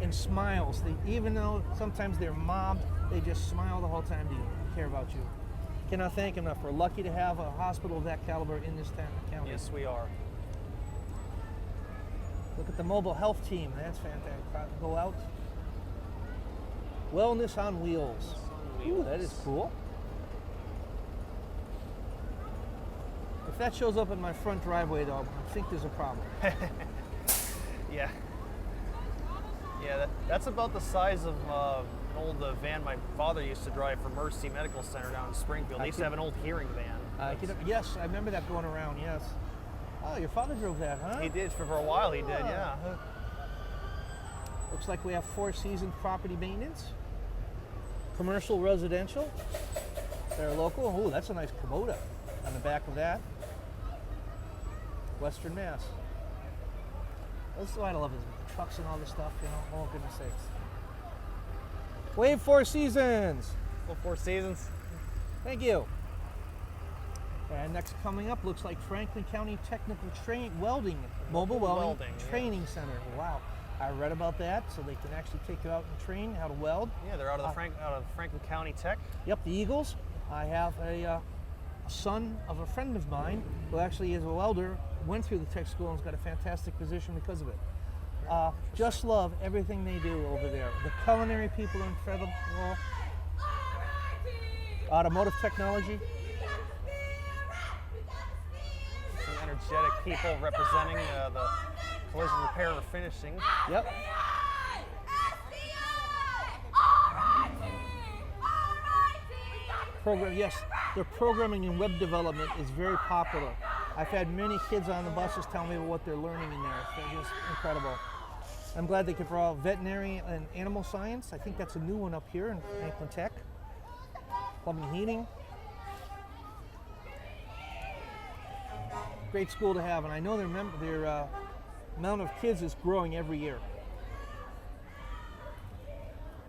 in smiles. Even though sometimes they're mobbed, they just smile the whole time to you, care about you. Cannot thank enough. We're lucky to have a hospital of that caliber in this county. Yes, we are. Look at the mobile health team. That's fantastic. Go out. Wellness on wheels. Ooh, that is cool. If that shows up in my front driveway, though, I think there's a problem. Yeah. Yeah, that's about the size of an old van my father used to drive for Mercy Medical Center down in Springfield. They used to have an old hearing van. Yes, I remember that going around, yes. Oh, your father drove that, huh? He did, for a while he did, yeah. Looks like we have Four Seasons property maintenance. Commercial, residential. They're local. Oh, that's a nice Kubota on the back of that. Western Mass. This is what I love, is trucks and all this stuff, you know. Oh, goodness sakes. Wave Four Seasons. Well, Four Seasons. Thank you. And next coming up, looks like Franklin County Technical Welding, Mobile Welding Training Center. Wow. I read about that, so they can actually take you out and train how to weld. Yeah, they're out of Franklin County Tech. Yep, the Eagles. I have a son of a friend of mine who actually is a welder, went through the tech school and's got a fantastic position because of it. Just love everything they do over there. The culinary people are incredible. Automotive technology. Some energetic people representing the collision repair or finishing. Yep. Yes, their programming and web development is very popular. I've had many kids on the buses tell me about what they're learning in there. They're just incredible. I'm glad they could provide veterinary and animal science. I think that's a new one up here in Franklin Tech. Plumbing and heating. Great school to have, and I know their amount of kids is growing every year.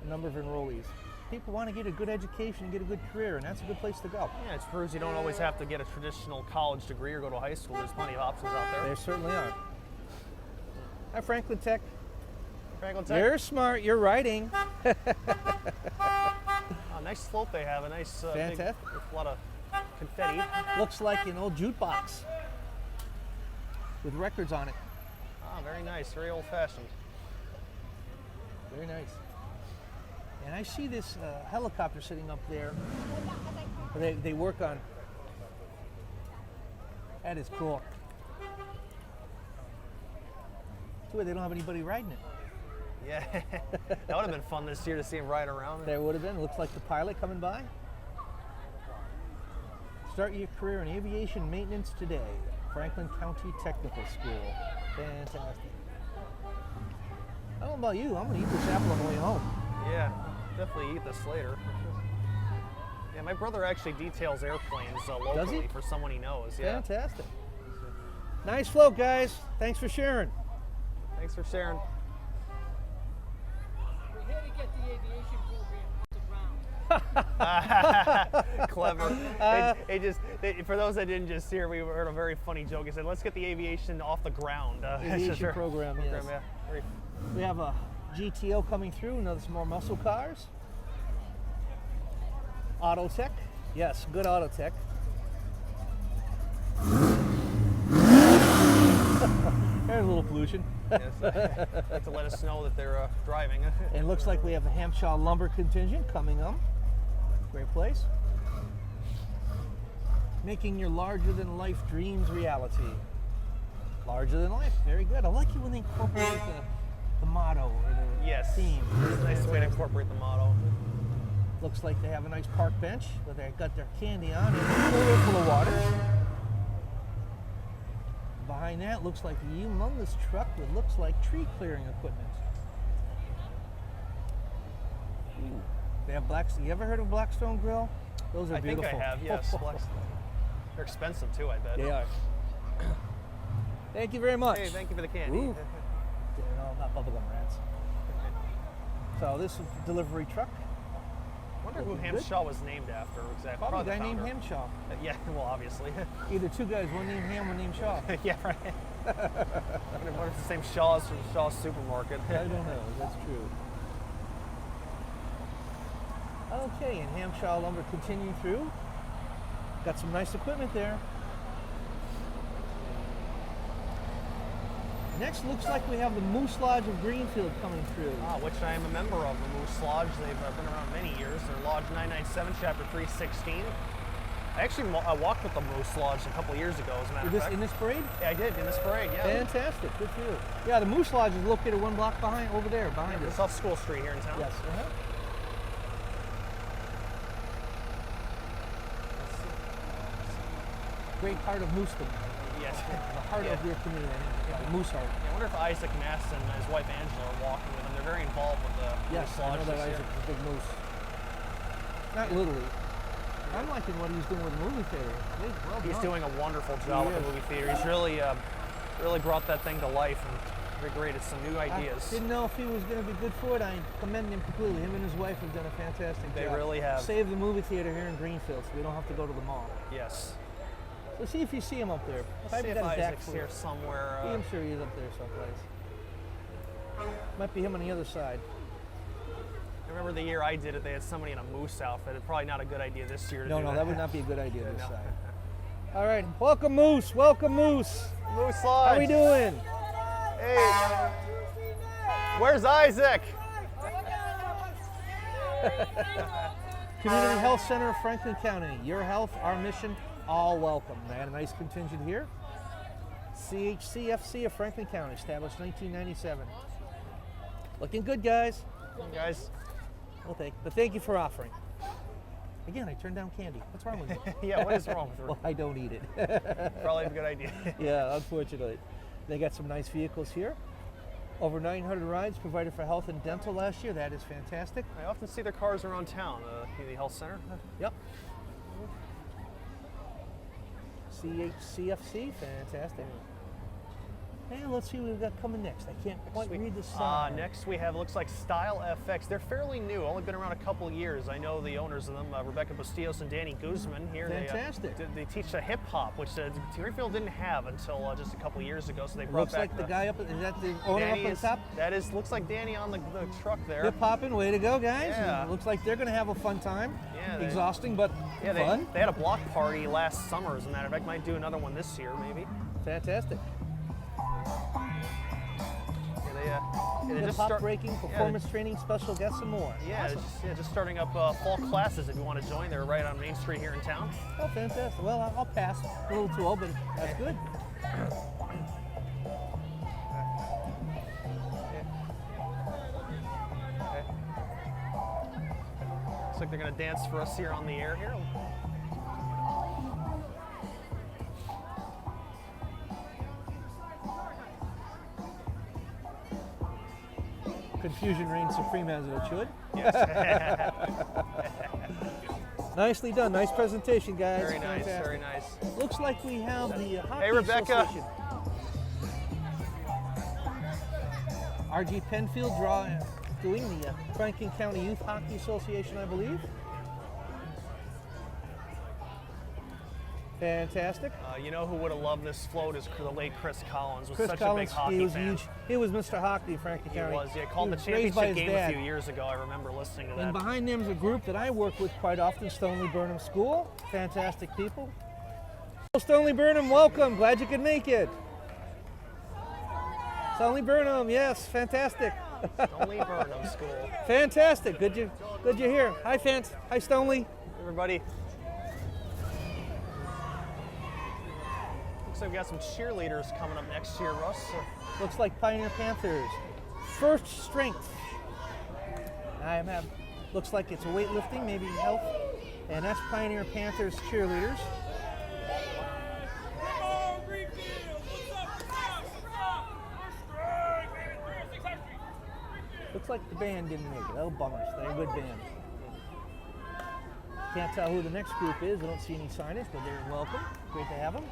The number of enrollees. People want to get a good education and get a good career, and that's a good place to go. Yeah, it proves you don't always have to get a traditional college degree or go to high school. There's plenty of options out there. There certainly are. Hi, Franklin Tech. Franklin Tech. You're smart. You're writing. Nice slope they have. A nice fantastic. With a lot of confetti. Looks like an old jute box with records on it. Ah, very nice. Very old-fashioned. Very nice. And I see this helicopter sitting up there. They work on. That is cool. Too bad they don't have anybody riding it. Yeah, that would have been fun this year to see him ride around. There would have been. Looks like the pilot coming by. Start your career in aviation maintenance today. Franklin County Technical School. Fantastic. I don't know about you. I'm going to eat this apple on the way home. Yeah, definitely eat this later. Yeah, my brother actually details airplanes locally for someone he knows. Yeah. Fantastic. Nice float, guys. Thanks for sharing. Thanks for sharing. We're here to get the aviation program off the ground. Clever. For those that didn't just hear, we heard a very funny joke. He said, "Let's get the aviation off the ground." Aviation program, yes. Yeah. We have a GTO coming through. Another some more muscle cars. Auto tech. Yes, good auto tech. There's a little pollution. Yes, like to let us know that they're driving. And it looks like we have a Hampshire lumber contingent coming up. Great place. Making your larger than life dreams reality. Larger than life. Very good. I like it when they incorporate the motto or the theme. It's a nice way to incorporate the motto. Looks like they have a nice park bench where they've got their candy on and a cooler full of water. Behind that looks like a humongous truck that looks like tree clearing equipment. Ooh. They have you ever heard of Blackstone Grill? Those are beautiful. I think I have, yes. They're expensive too, I bet. They are. Thank you very much. Hey, thank you for the candy. Ooh. No, not bubblegum rats. So this is a delivery truck. I wonder who Looking Hamshaw was named after exactly. Probably a the guy named founder. Hamshaw. Yeah, well, obviously. Either two guys, one named Ham, one named Shaw. Yeah, right. I wonder if it's the same Shaw's from Shaw's Supermarket. I don't know. That's true. Okay, and Hamshaw lumber continuing through. Got some nice equipment there. Next, looks like we have the Moose Lodge of Greenfield coming through. Which I am a member of, the Moose Lodge. They've been around many years. They're Lodge 997, Chapter 316. I actually walked with the Moose Lodge a couple years ago, as a matter of fact. In this parade? Yeah, I did, in this parade, yeah. Fantastic, good for you. Yeah, the Moose Lodge is located one block behind, over there, behind us. It's off School Street here in town. Yes. Great heart of Moosdom. Yes. The heart Yeah. of your community. Yeah, Moose heart. I wonder if Isaac Ness and his wife Angela are walking with him. They're very involved with the Yes, Moose I Lodge know that this year. Isaac's a big moose. Not literally. I'm liking what he's doing with the movie theater. Well He's done. doing a wonderful job with the is. movie theater. He's really brought that thing to life and invigorated some new ideas. I didn't know if he was going to be good for it. I commend him completely. Him and his wife have done a fantastic They job. really have. Saved the movie theater here in Greenfield, so we don't have to go to the mall. Yes. Let's see if you see him up there. Let's see if Isaac's here somewhere. I'm sure he's up there someplace. Might be him on the other side. I remember the year I did it, they had somebody in a moose outfit. It's probably not a good idea this year to No, do no, that would not be a good idea this No. side. All right, welcome Moose, welcome Moose. Moose Lodge. How we doing? Hey, where's Isaac? Community Health Center of Franklin County. Your health, our mission, all welcome. I had a nice contingent here. CHCFC of Franklin County, established 1997. Looking good, guys. Hey guys. Well, thank you for offering. Again, I turned down candy. What's wrong with me? Yeah, what is wrong with her? Well, I don't eat it. Probably a good idea. Yeah, unfortunately. They got some nice vehicles here. Over 900 rides provided for health and dental last year. That is fantastic. I often see their cars around town, the health center. Yep. CHCFC, fantastic. And let's see what we've got coming next. I can't quite read the sign. Next we have, looks like Style FX. They're fairly new, only been around a couple of years. I know the owners of them, Rebecca Bustillos and Danny Guzman here. Fantastic. They teach hip hop, which Greenfield didn't have until just a couple of years ago. So they brought Looks back like the guy up, is that the owner Danny up on top? That is, looks like Danny on the truck there. Hip hopping, way to go, guys. Yeah. Looks like they're going to have a fun time. Yeah, Exhausting, but Yeah, fun. they had a block party last summer, as a matter of fact. Might do another one this year, maybe. Fantastic. Yeah, they Hip just hop start breaking, performance training, special guests, and more. Yeah, Awesome. just starting up fall classes if you want to join. They're right on Main Street here in town. Oh, fantastic. Well, I'll pass. A little too old, but that's good. Looks like they're going to dance for us here on the air here. Confusion reigns supreme as it should. Yes. Nicely done. Nice presentation, guys. Very nice, Fantastic. very nice. Looks like we have the Hockey Hey, Rebecca. Association. RG Penfield doing the Franklin County Youth Hockey Association, I believe. Fantastic. You know who would have loved this float is the late Chris Collins. Was Chris such Collins, a big hockey he was fan. huge. He was Mr. Hockey in Franklin He County. was. Yeah, called He the was raised by championship his game dad. a few years ago. I remember listening to that. And behind them is a group that I work with quite often, Stonely Burnham School. Fantastic people. Stonely Burnham, welcome. Glad you could make it. Stonely Burnham, yes, fantastic. Stonely Burnham School. Fantastic. Good you here. Hi, fans. Hi, Stonely. Everybody. Looks like we got some cheerleaders coming up next year, Russ. Looks like Pioneer Panthers. First strength. Looks like it's weightlifting, maybe health. And that's Pioneer Panthers cheerleaders. Looks like the band didn't make it. Oh, bummers. They're a good band. Can't tell who the next group is. I don't see any signage, but they're welcome. Great to have them.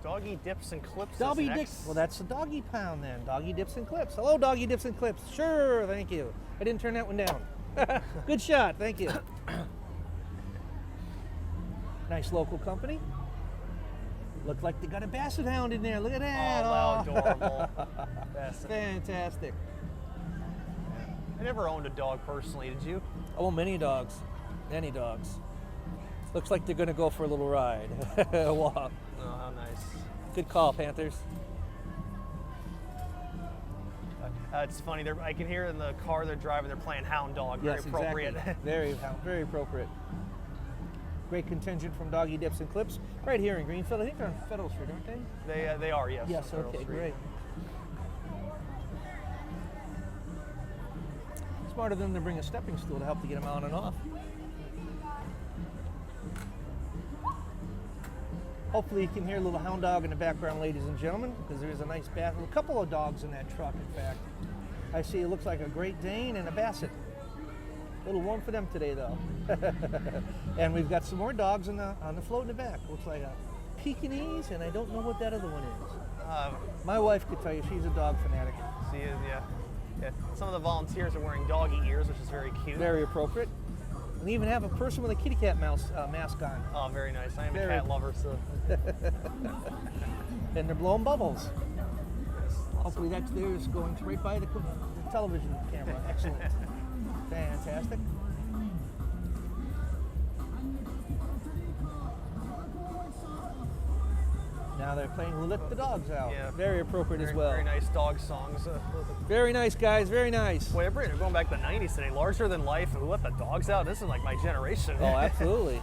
Doggy Dips and Clips. Doggy is Dips. next. Well, that's the doggy pound then. Doggy Dips and Clips. Hello, Doggy Dips and Clips. Sure, thank you. I didn't turn that one down. Good shot, thank you. Nice local company. Looked like they got a basset hound in there. Look at that. Oh, wow, adorable. Basset. Fantastic. I never owned a dog personally, did you? Oh, many dogs. Many dogs. Looks like they're going to go for a little ride. Wow. Oh, how nice. Good call, Panthers. It's funny. I can hear in the car they're driving. They're playing Hound Dog. Very Yes, appropriate. exactly. Very appropriate. Great contingent from Doggy Dips and Clips right here in Greenfield. I think they're on Federal Street, aren't they? They are, yes. Yes, on Federal okay, Street. great. Smarter than to bring a stepping stool to help to get them on and off. Hopefully you can hear a little hound dog in the background, ladies and gentlemen, because there is a nice a couple of dogs in that truck, in fact. I see it looks like a Great Dane and a Basset. A little warm for them today, though. And we've got some more dogs on the float in the back. Looks like a Pekingese, and I don't know what that other one is. My wife could tell you, she's a dog fanatic. She is, yeah. Some of the volunteers are wearing doggy ears, which is very cute. Very appropriate. And they even have a person with a kitty cat mask on. Oh, very nice. I am a Very- cat lover, so And they're blowing bubbles. Hopefully that's theirs going right by the television camera. Excellent. Fantastic. Now they're playing Who Let the Dogs Out. Yeah. Very appropriate as well. Very nice dog songs. Very nice, guys. Very nice. Boy, they're going back to the 90s today. Larger Than Life, Who Let the Dogs Out. This is like my generation. Oh, absolutely.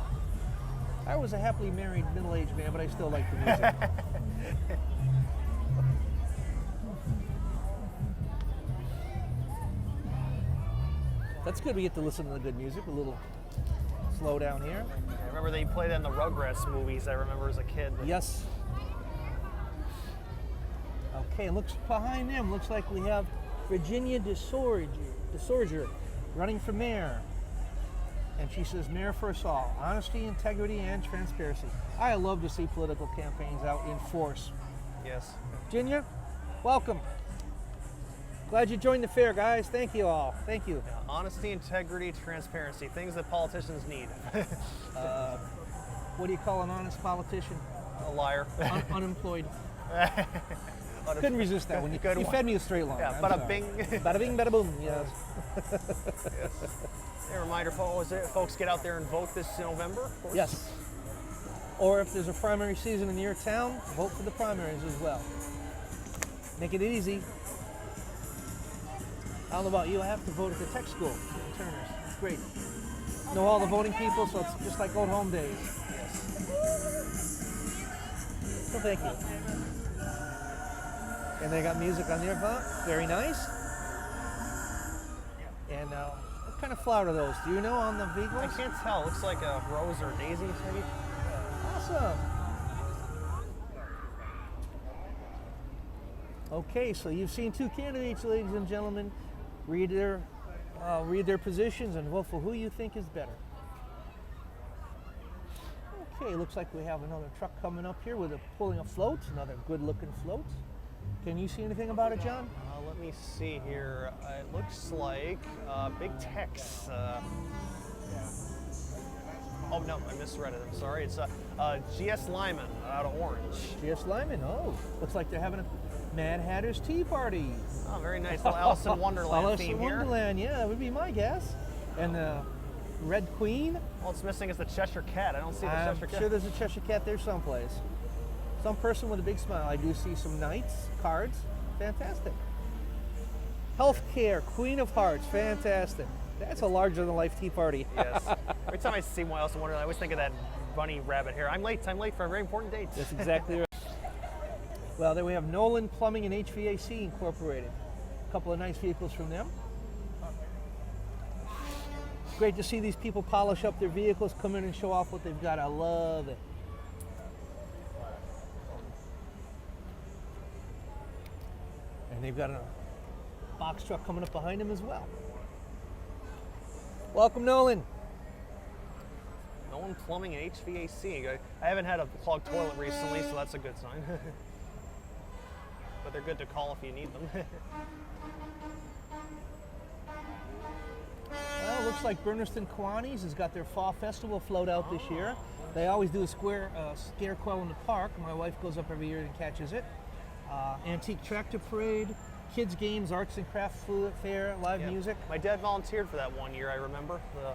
I was a happily married middle-aged man, but I still like the music. That's good. We get to listen to the good music. A little slow down here. I remember they played that in the Rugrats movies, I remember as a kid. Yes. Okay, looks behind them. Looks like we have Virginia DeSorger running for mayor. And she says, Mayor for us all, honesty, integrity, and transparency. I love to see political campaigns out in force. Yes. Virginia, welcome. Glad you joined the fair, guys. Thank you all. Thank you. Yeah, honesty, integrity, transparency, things that politicians need. What do you call an honest politician? A liar. Unemployed. Couldn't resist that one. Good You one. fed me a straight line. Yeah, I'm bada sorry. bing. Bada bing, bada boom. Yes. A reminder, folks, get out there and vote this November. Of course. Yes. Or if there's a primary season in your town, vote for the primaries as well. Make it easy. I don't know about you, I have to vote at the tech school in Turner's. It's great. Know all the voting people, so it's just like old home days. Yes. So thank you. And they got music on their phone. Very nice. And what kind of flower are those? Do you know on the vehicles? I can't tell. Looks like a rose or a daisy, maybe. Awesome. Okay, so you've seen two candidates, ladies and gentlemen. Read their positions and vote for who you think is better. Okay, looks like we have another truck coming up here with pulling a float, another good-looking float. Can you see anything about it, John? Let me see here. It looks like Big Tex. Oh no, I misread it. I'm sorry. It's GS Lyman out of Orange. GS Lyman. Oh, looks like they're having a Mad Hatter's Tea Party. Oh, very nice. Little Alice in Wonderland Alice theme in here. Wonderland, yeah, that would be my guess. And the Red Queen. All it's missing is the Cheshire Cat. I don't see the I'm Cheshire Cat. sure there's a Cheshire Cat there someplace. Some person with a big smile. I do see some knights, cards. Fantastic. Healthcare, Queen of Hearts. Fantastic. That's a larger-than-life tea party. Yes. Every time I see one Alice in Wonderland, I always think of that bunny rabbit here. I'm late for a very important date. That's exactly right. Well, there we have Nolan Plumbing and HVAC Incorporated. A couple of nice vehicles from them. It's great to see these people polish up their vehicles, come in and show off what they've got. I love it. And they've got a box truck coming up behind them as well. Welcome, Nolan. No one plumbing and HVAC. I haven't had a clogged toilet recently, so that's a good sign. But they're good to call if you need them. Well, looks like Berniston Kiwanis has got their fall festival float out this year. They always do a scarecrow in the park. My wife goes up every year and catches it. Antique tractor parade, kids games, arts and craft fair, live music. My dad volunteered for that one year, I remember, their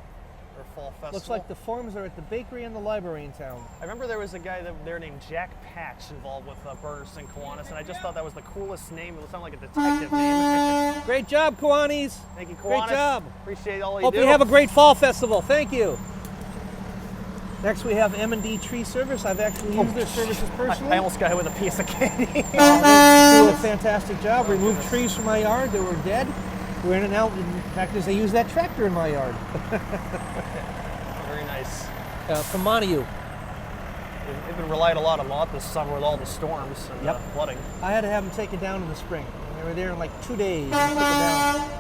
fall festival. Looks like the forms are at the bakery and the library in town. I remember there was a guy there named Jack Patch involved with Berniston Kiwanis, and I just thought that was the coolest name. It sounded like a detective name. Great job, Kiwanis. Thank you, Kiwanis. Great job. Appreciate all you Hope do. you have a great fall festival. Thank you. Next we have M&D Tree Service. I've actually used their services personally. I almost got hit with a piece of candy. They do a fantastic job. Removed trees from my yard. They were dead. We're in and out. In fact, they use that tractor in my yard. Very nice. From Montague. They've been relied a lot on this summer with all the storms and flooding. I had to have them taken down in the spring. They were there in like 2 days. And took them down.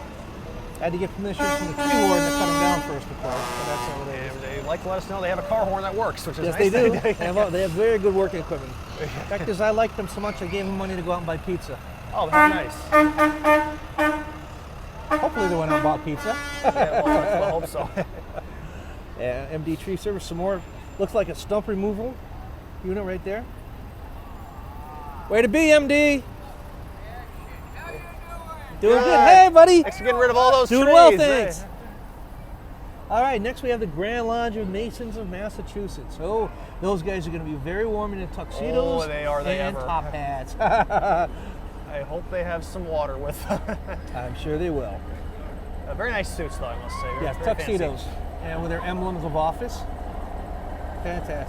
I had to get permission from the tree warden to cut them down first, of course. But that's how it is. And they like to let us know they have a car horn that works, which is Yes, nice. they do. They have very good working equipment. In fact, is I liked them so much, I gave them money to go out and buy pizza. Oh, very nice. Hopefully they went out and bought pizza. Yeah, well, I hope so. Yeah, MD Tree Service, some more. Looks like a stump removal unit right there. Way to be, MD. Doing good. Hey, buddy. Thanks for getting rid of all those Doing trees. well, thanks. All right, next we have the Grand Lodge of Masons of Massachusetts. Oh, those guys are going to be very warm in their tuxedos Oh, they are, they and ever. top hats. I hope they have some water with them. I'm sure they will. Very nice suits, though, I must say. Yes, Very tuxedos, fancy. and with their emblems of office. Fantastic.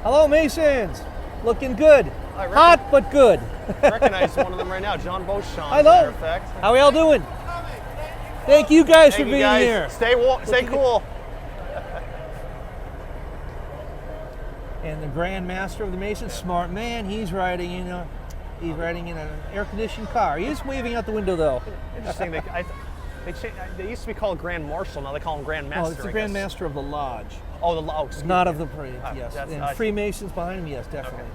Hello, Masons. Looking good. I Hot, but good. I recognize one of them right now, John Beauchamp, Hello. as a matter of fact. How are y'all doing? Thank you guys Thank for you being guys. here. Stay warm, stay cool. And the Grand Master of the Masons, smart man. He's riding in an air-conditioned car. He is waving out the window, though. Interesting. They used to be called Grand Marshal. Now they call him Grand Master. Oh, it's the Grand Master of the Lodge, Oh, excuse not me. of the parade. Yes, that's- and I- Freemasons behind him. Yes, definitely.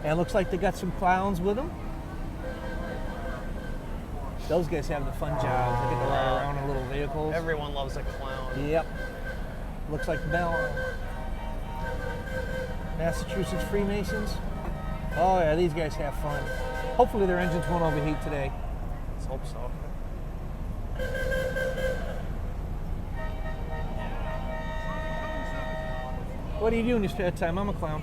And it looks like they got some clowns with them. Those guys have the fun jobs. They get to ride around in little vehicles. Everyone loves a clown. Yep. Looks like Massachusetts Freemasons. Oh yeah, these guys have fun. Hopefully their engines won't overheat today. Let's hope so. What do you do in your spare time? I'm a clown.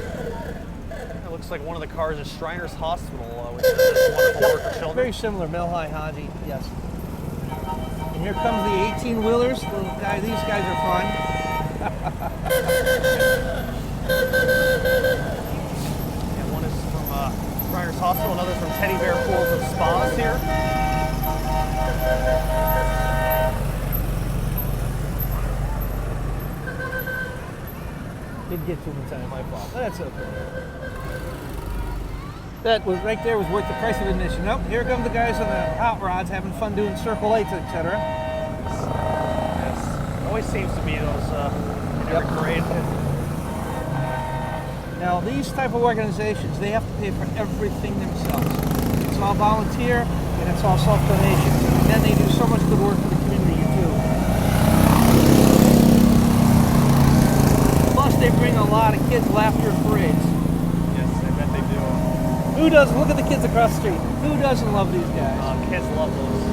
It looks like one of the cars is Shriners Hospital, which is this wonderful work for children. Very similar, Melhi Haji, yes. And here comes the 18-wheelers. These guys are fun. And one is from Shriners Hospital, another's from Teddy Bear Pools and Spas here. Didn't get to them in time, my fault. That's okay. That was right there was worth the price of admission. Oh, here come the guys on the hot rods having fun doing circle lights, etc. Yes. Always seems to be those in every parade. Now, these type of organizations, they have to pay for everything themselves. It's all volunteer and it's all self-donations. And then they do so much good work for the community too. Plus, they bring a lot of kids laughter and parades. Yes, I bet they do. Who doesn't? Look at the kids across the street. Who doesn't love these guys? Kids love those.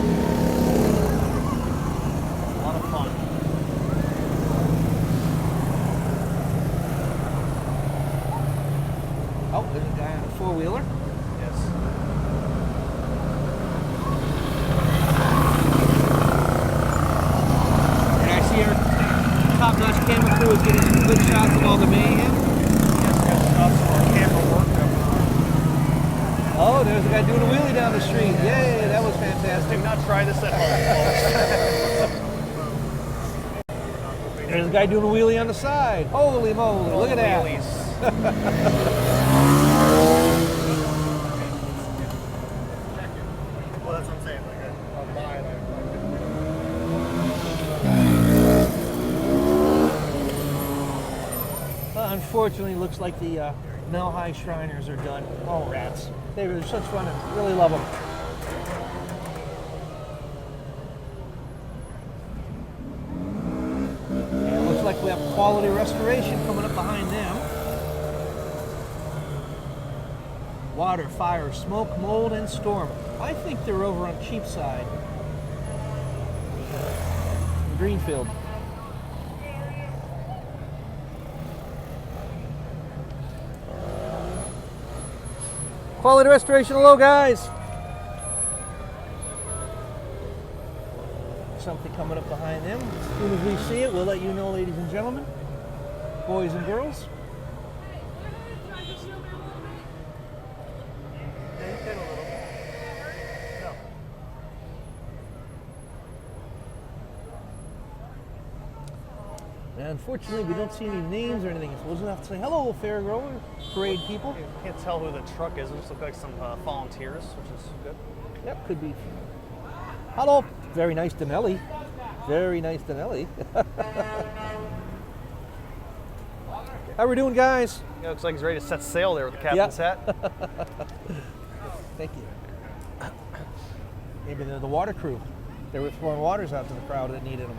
A lot of fun. Oh, there's a guy on a four-wheeler. Yes. And I see our top-notch camera crew is getting some good shots of all the mayhem. Yes, good stuff. Some more camera work going on. Oh, there's a guy doing a wheelie down the street. Yay, that was fantastic. Do not try this at home, There's a guy doing a wheelie on the side. Holy moly, folks. look at that. Wheelies. Well, that's what I'm saying. Like a line. Unfortunately, looks like the Mel High Shriners are done. Oh, rats. They were such fun. I really love them. And it looks like we have quality restoration coming up behind them. Water, fire, smoke, mold, and storm. I think they're over on Cheapside. Greenfield. Quality restoration low, guys. Something coming up behind them. As soon as we see it, we'll let you know, ladies and gentlemen, boys and girls. And unfortunately, we don't see any names or anything, so we'll just have to say hello, fair grower, parade people. You can't tell who the truck is. It just looks like some volunteers, which is good. Yep, could be. Hello. Very nice Denelli. Very nice Denelli. How we doing, guys? Yeah, looks like he's ready to set sail there with the captain's hat. Thank you. Maybe they're the water crew. They were throwing waters out to the crowd that needed them.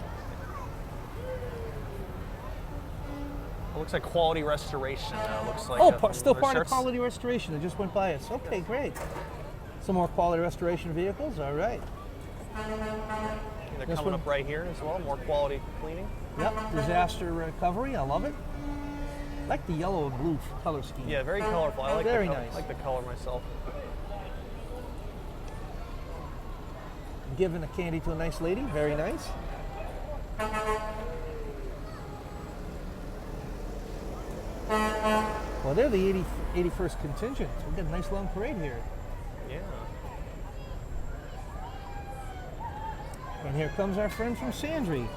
It looks like quality restoration. Looks like Still their part of shirts. quality restoration. It just went by us. Okay, great. Some more quality restoration vehicles. All right. They're This coming one- up right here as well. More quality cleaning. Yep. Disaster recovery. I love it. I like the yellow and blue color scheme. Yeah, very colorful. I like Very the color, nice. I like the color myself. Giving a candy to a nice lady. Very nice. Well, they're the 81st contingent. We got a nice long parade here. Yeah. And here comes our friend from Sandry.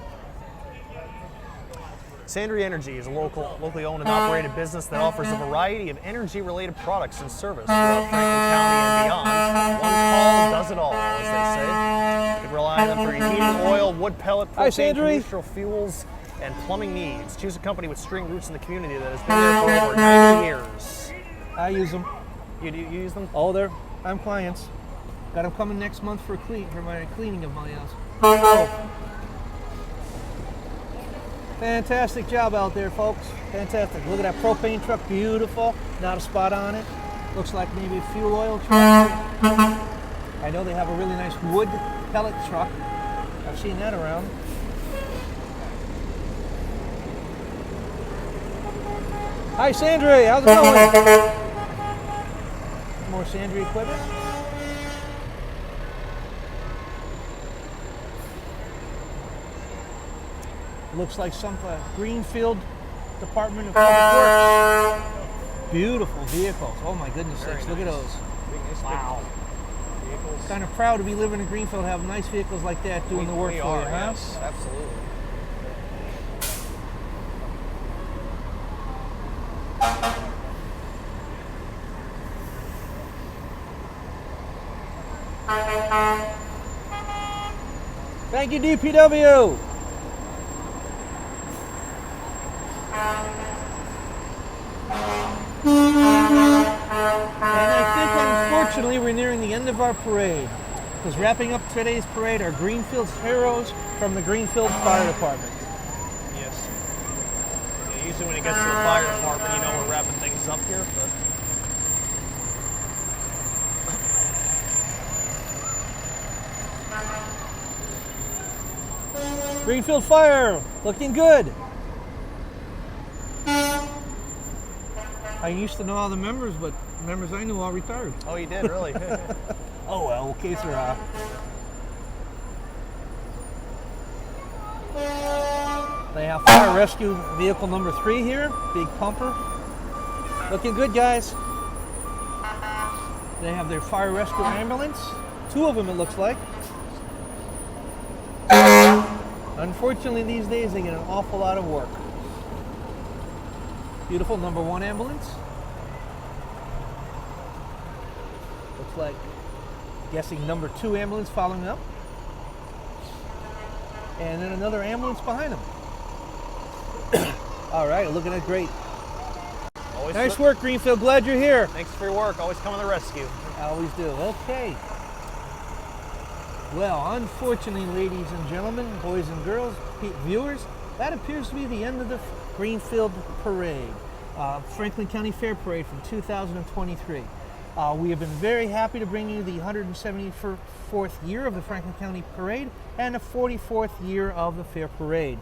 Sandry Energy is a locally owned and operated business that offers a variety of energy-related products and service throughout Franklin County and beyond. One call does it all, as they say. You can rely on them for your heating, oil, wood pellet, Hi, propane, Sandry. combustible fuels, and plumbing needs. Choose a company with string roots in the community that has been there for over 90 years. I use them. You use them? Oh, I'm clients. Got them coming next month for my cleaning of my house. Oh. Fantastic job out there, folks. Fantastic. Look at that propane truck. Beautiful. Not a spot on it. Looks like maybe a fuel oil truck. I know they have a really nice wood pellet truck. I've seen that around. Hi, Sandry. How's it going? More Sandry equipment. Looks like some Greenfield Department of Public Works. Beautiful vehicles. Oh my goodness sakes, look at those. Wow. Vehicles. Kind of proud to be living in Greenfield, have nice vehicles like that doing the work We for are, you, huh? yes, absolutely. Thank you, DPW. And I think, unfortunately, we're nearing the end of our parade. Because wrapping up today's parade are Greenfield's heroes from the Greenfield Fire Department. Yes. Yeah, usually when it gets to the fire department, you know we're wrapping things up here. But Greenfield Fire, looking good. I used to know all the members, but members I knew all retired. oh, you did really? Oh well, okay, sir. They have fire rescue vehicle number 3 here, big pumper. Looking good, guys. They have their fire rescue ambulance, 2 of them it looks like. Unfortunately, these days they get an awful lot of work. Beautiful number 1 ambulance. Looks like Guessing number 2 ambulance following up. And then another ambulance behind them. All right, looking at great. Always Nice work, Greenfield. Glad you're here. Thanks for your work. Always come to the rescue. Always do. Okay. Well, unfortunately, ladies and gentlemen, boys and girls, viewers, that appears to be the end of the Greenfield Parade, Franklin County Fair Parade from 2023. We have been very happy to bring you the 174th year of the Franklin County Parade and the 44th year of the Fair Parade.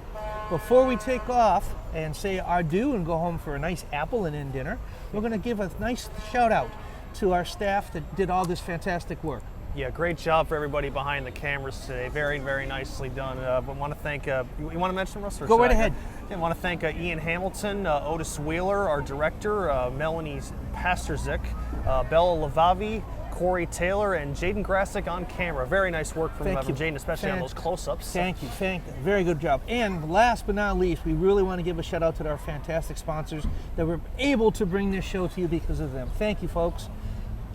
Before we take off and say adieu and go home for a nice apple and in dinner, we're going to give a nice shout out to our staff that did all this fantastic work. Yeah, great job for everybody behind the cameras today. Very, very nicely done. But want to thank, you want to mention, Russ? Go right ahead. I want to thank Ian Hamilton, Otis Wheeler, our director, Melanie Pastorzik, Bella Lavavi, Corey Taylor, and Jaden Grassick on camera. Very nice work from Jaden, especially on those close-ups. Thank you. Very good job. And last but not least, we really want to give a shout out to our fantastic sponsors that were able to bring this show to you because of them. Thank you, folks.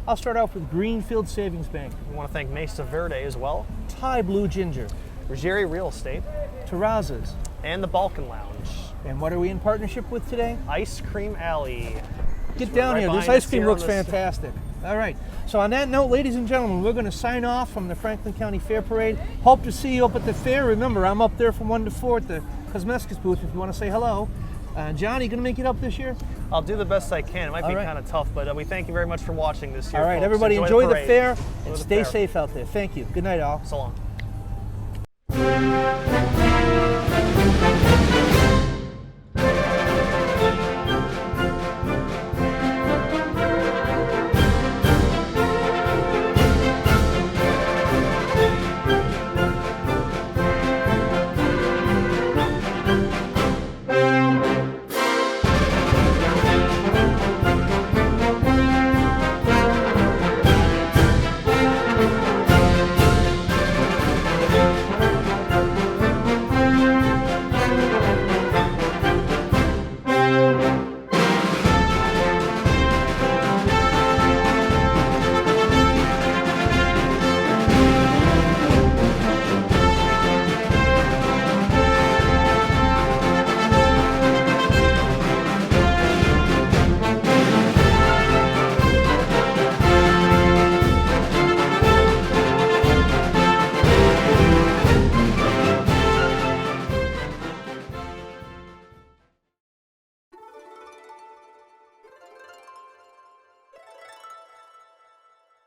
I'll start off with Greenfield Savings Bank. We want to thank Mesa Verde as well. Thai Blue Ginger. Ruggieri Real Estate. Terrazas. And the Balkan Lounge. And what are we in partnership with today? Ice Cream Alley. Get down here. This ice cream looks fantastic. All right. So on that note, ladies and gentlemen, we're going to sign off from the Franklin County Fair Parade. Hope to see you up at the fair. Remember, I'm up there from 1 to 4 at the Cosmetics booth if you want to say hello. John, are you going to make it up this year? I'll do the best I can. It might be kind of tough, but we thank you very much for watching this year. All right, folks. everybody, enjoy the fair and the stay fair. safe out there. Thank you. Good night, all. So long.